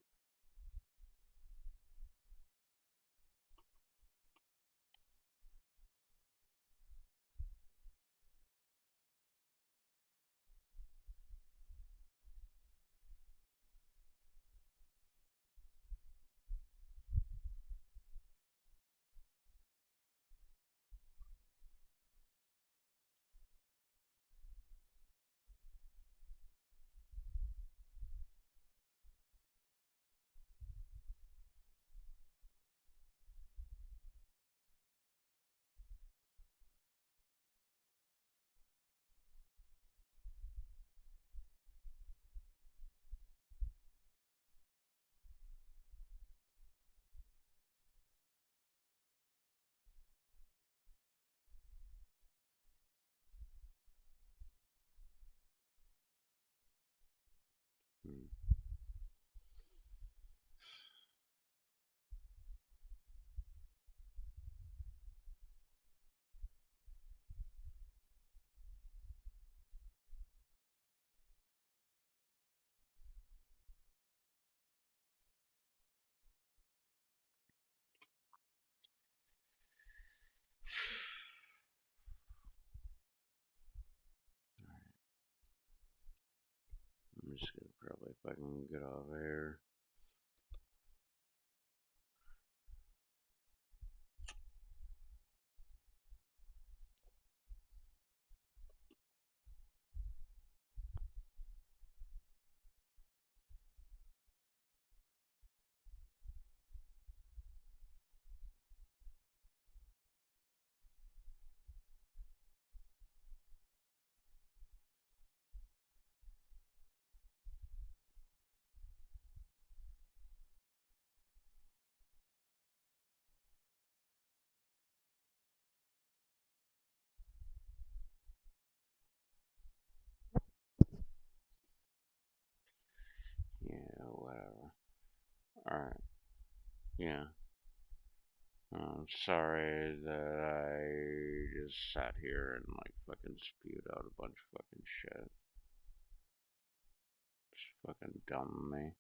I'm just gonna probably fucking get off here. Yeah, whatever. Alright. Yeah. I'm sorry that I just sat here and like fucking spewed out a bunch of fucking shit. It's fucking dumb of me.